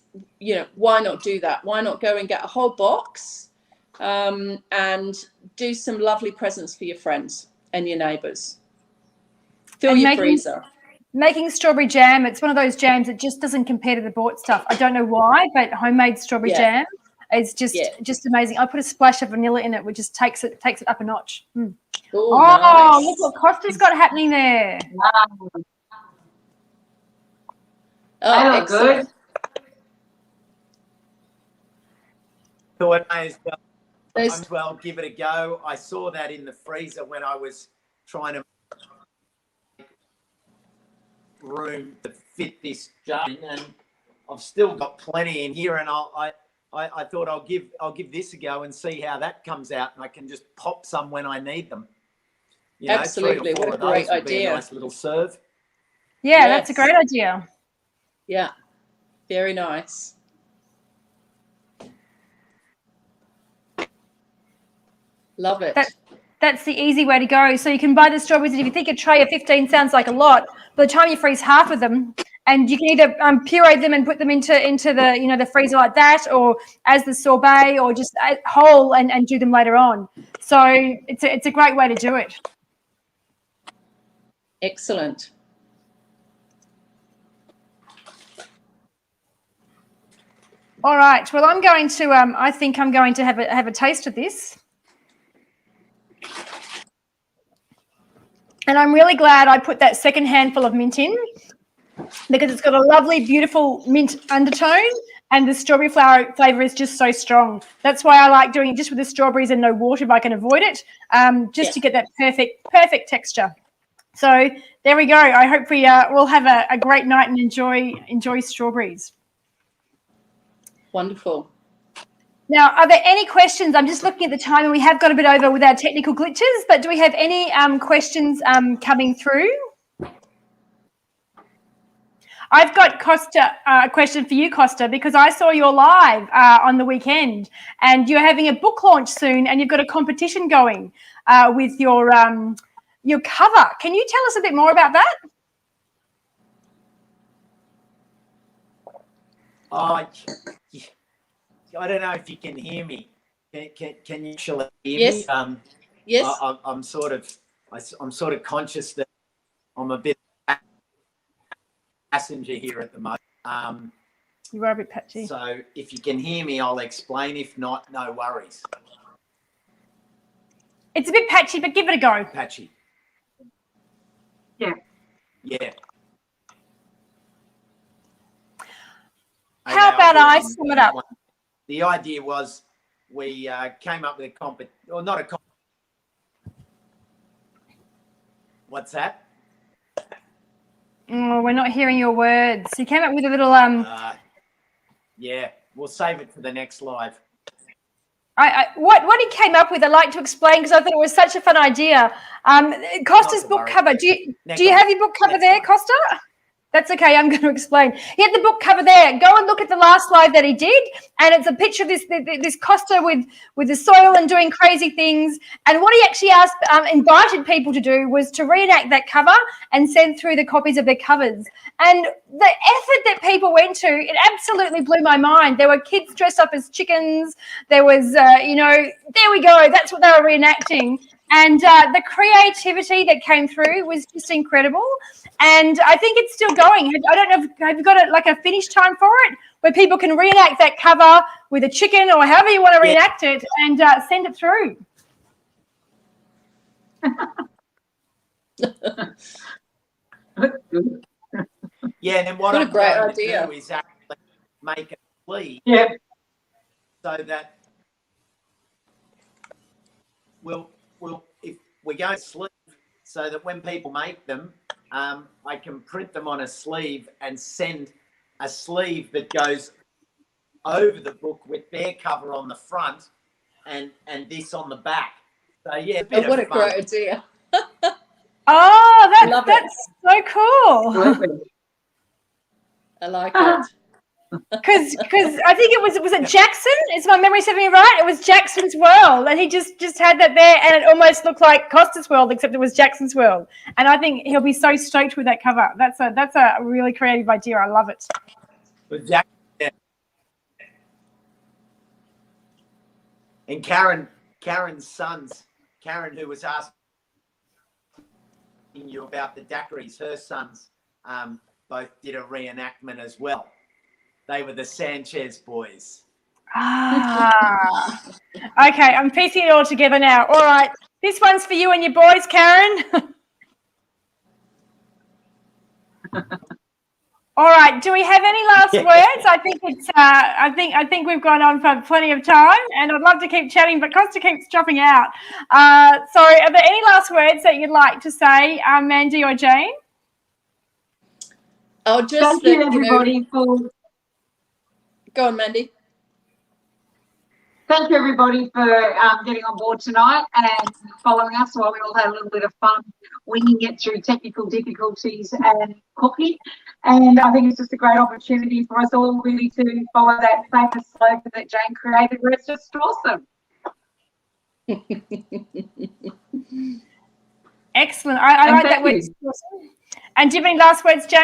why not do that? Why not go and get a whole box and do some lovely presents for your friends and your neighbours? Fill your freezer. Making strawberry jam, it's one of those jams that just doesn't compare to the bought stuff. I don't know why, but homemade strawberry jam is just amazing. I put a splash of vanilla in it, which just takes it up a notch. Mm. Ooh, nice. Look what Costa's got happening there. Wow. Oh, excellent. Good. Thought I might as well give it a go. I saw that in the freezer when I was trying to make room to fit this jar in, and I've still got plenty in here. And I thought I'll give this a go and see how that comes out, and I can just pop some when I need them. Absolutely, what a great idea! A nice little serve. Yeah, that's a great idea. Yeah, very nice. Love it. That's the easy way to go. So you can buy the strawberries, and if you think a tray of 15 sounds like a lot, by the time you freeze half of them, and you can either puree them and put them into the the freezer like that, or as the sorbet, or just whole and do them later on. So it's a great way to do it. Excellent. All right. Well, I'm going to I think I'm going to have a taste of this. And I'm really glad I put that second handful of mint in, because it's got a lovely, beautiful mint undertone, and the strawberry flavour is just so strong. That's why I like doing it just with the strawberries and no water if I can avoid it, just to get that perfect texture. So there we go. I hope we will have a great night and enjoy strawberries. Wonderful. Now, are there any questions? I'm just looking at the time, and we have got a bit over with our technical glitches, but do we have any questions coming through? I've got Costa, a question for you, Costa, because I saw you're live on the weekend, and you're having a book launch soon, and you've got a competition going with your cover. Can you tell us a bit more about that? Oh, I don't know if you can hear me. Can you actually hear Yes. me? Yes. I'm sort of conscious that I'm a bit passenger here at the moment. You are a bit patchy. So if you can hear me, I'll explain. If not, no worries. It's a bit patchy, but give it a go. Patchy. Yeah. Yeah. How about I sum it up? The idea was we came up with What's that? Oh, we're not hearing your words. You came up with a little Yeah, we'll save it for the next live. What he came up with, I'd like to explain, because I thought it was such a fun idea. Costa's book cover. Do you have your book cover there, Costa? That's okay. I'm going to explain. He had the book cover there. Go and look at the last live that he did, and it's a picture of this Costa with the soil and doing crazy things. And what he actually invited people to do was to reenact that cover and send through the copies of their covers. And the effort that people went to, it absolutely blew my mind. There were kids dressed up as chickens. There was, there we go. That's what they were reenacting. And the creativity that came through was just incredible. And I think it's still going. I don't know, have you got a finish time for it, where people can reenact that cover with a chicken or however you want to reenact it, and send it through? Yeah, and then what a I'm great going idea. to do is actually make a sleeve, Yeah. so that we'll if we're going to sleeve, so that when people make them, I can print them on a sleeve and send a sleeve that goes over the book with their cover on the front and this on the back. So yeah, What a great idea. Oh, that's so cool. Absolutely. I like it. Because I think it was it Jackson? Is my memory serving me right? It was Jackson's World, and he just had that there, and it almost looked like Costa's World, except it was Jackson's World. And I think he'll be so stoked with that cover. That's a really creative idea. I love it. Yeah. And Karen's sons, Karen, who was asking you about the daiquiris, her sons both did a reenactment as well. They were the Sanchez boys. Ah. Okay, I'm piecing it all together now. All right, this one's for you and your boys, Karen. All right, do we have any last words? I think it's I think we've gone on for plenty of time, and I'd love to keep chatting, but Costa keeps dropping out. So are there any last words that you'd like to say, Mandy or Jane? I'll just Thank you, everybody, for. Go on, Mandy. thank you everybody for getting on board tonight and following us while we all had a little bit of fun winging it through technical difficulties and cooking. And I think it's just a great opportunity for us all really to follow that famous slogan that Jane created, where it's just awesome. Excellent. I like that word. Awesome. And do you have any last words, Jane?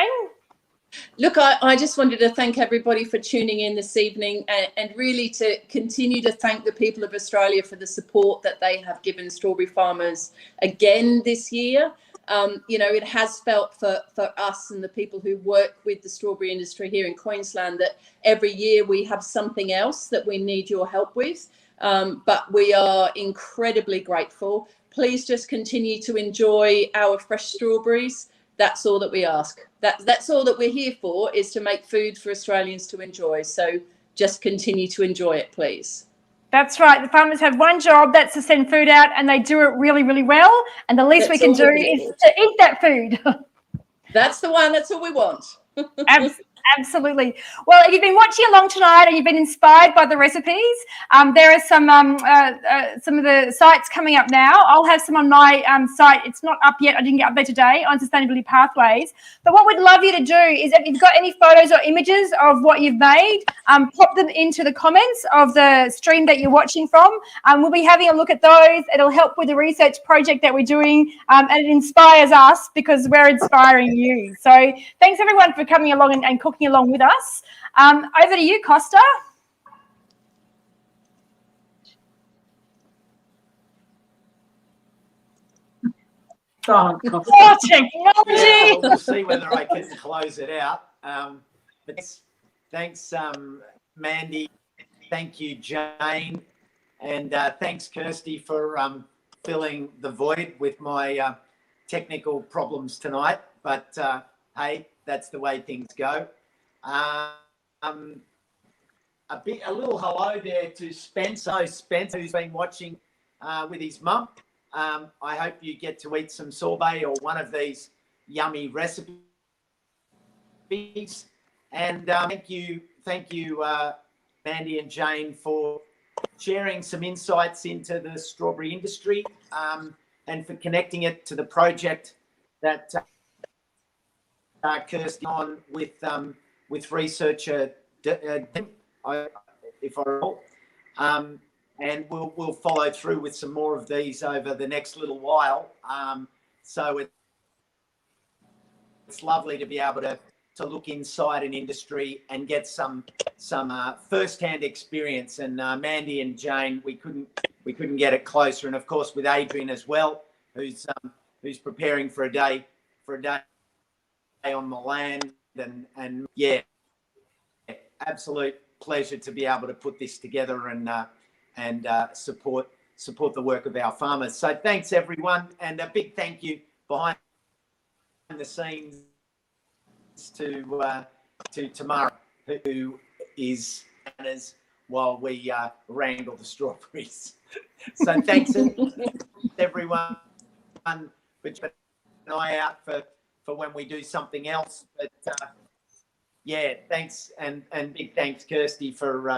Look, I just wanted to thank everybody for tuning in this evening, and really to continue to thank the people of Australia for the support that they have given strawberry farmers again this year. You know, it has felt for us and the people who work with the strawberry industry here in Queensland that every year we have something else that we need your help with. But we are incredibly grateful. Please just continue to enjoy our fresh strawberries. That's all that we ask. That's all that we're here for, is to make food for Australians to enjoy. So just continue to enjoy it, please. That's right. The farmers have one job, that's to send food out, and they do it really, really well. And the least we can do is to eat that food. That's the one. That's all we want. Absolutely. Well, if you've been watching along tonight and you've been inspired by the recipes, there are some of the sites coming up now. I'll have some on my site. It's not up yet. I didn't get up there today on Sustainability Pathways. But what we'd love you to do is, if you've got any photos or images of what you've made, pop them into the comments of the stream that you're watching from. We'll be having a look at those. It'll help with the research project that we're doing, and it inspires us because we're inspiring you. So thanks everyone for coming along and cooking along with us. Over to you, Costa. Oh, technology. Yeah, we'll see whether I can close it out. But thanks, Mandy. Thank you, Jane. And thanks, Kirsty, for filling the void with my technical problems tonight. But hey, that's the way things go. A little hello there to Spencer. Spencer, who's been watching with his mum. I hope you get to eat some sorbet or one of these yummy recipes. And thank you, Mandy and Jane, for sharing some insights into the strawberry industry, and for connecting it to the project that Kirsty on with researcher, if I recall. And we'll follow through with some more of these over the next little while. So it's lovely to be able to look inside an industry and get some first-hand experience. And Mandy and Jane, we couldn't get it closer. And of course with Adrian as well, who's preparing for a day on the land. And yeah, absolute pleasure to be able to put this together and support the work of our farmers. So thanks everyone, and a big thank you behind the scenes to Tamara, who is while we wrangle the strawberries. So thanks everyone for keeping an eye out for when we do something else. But yeah, thanks, and big thanks, Kirsty, for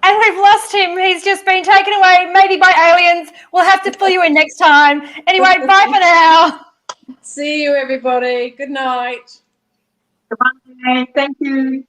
And we've lost him. He's just been taken away, maybe by aliens. We'll have to fill you in next time. Anyway, bye for now. See you, everybody. Good night. Goodbye. Thank you.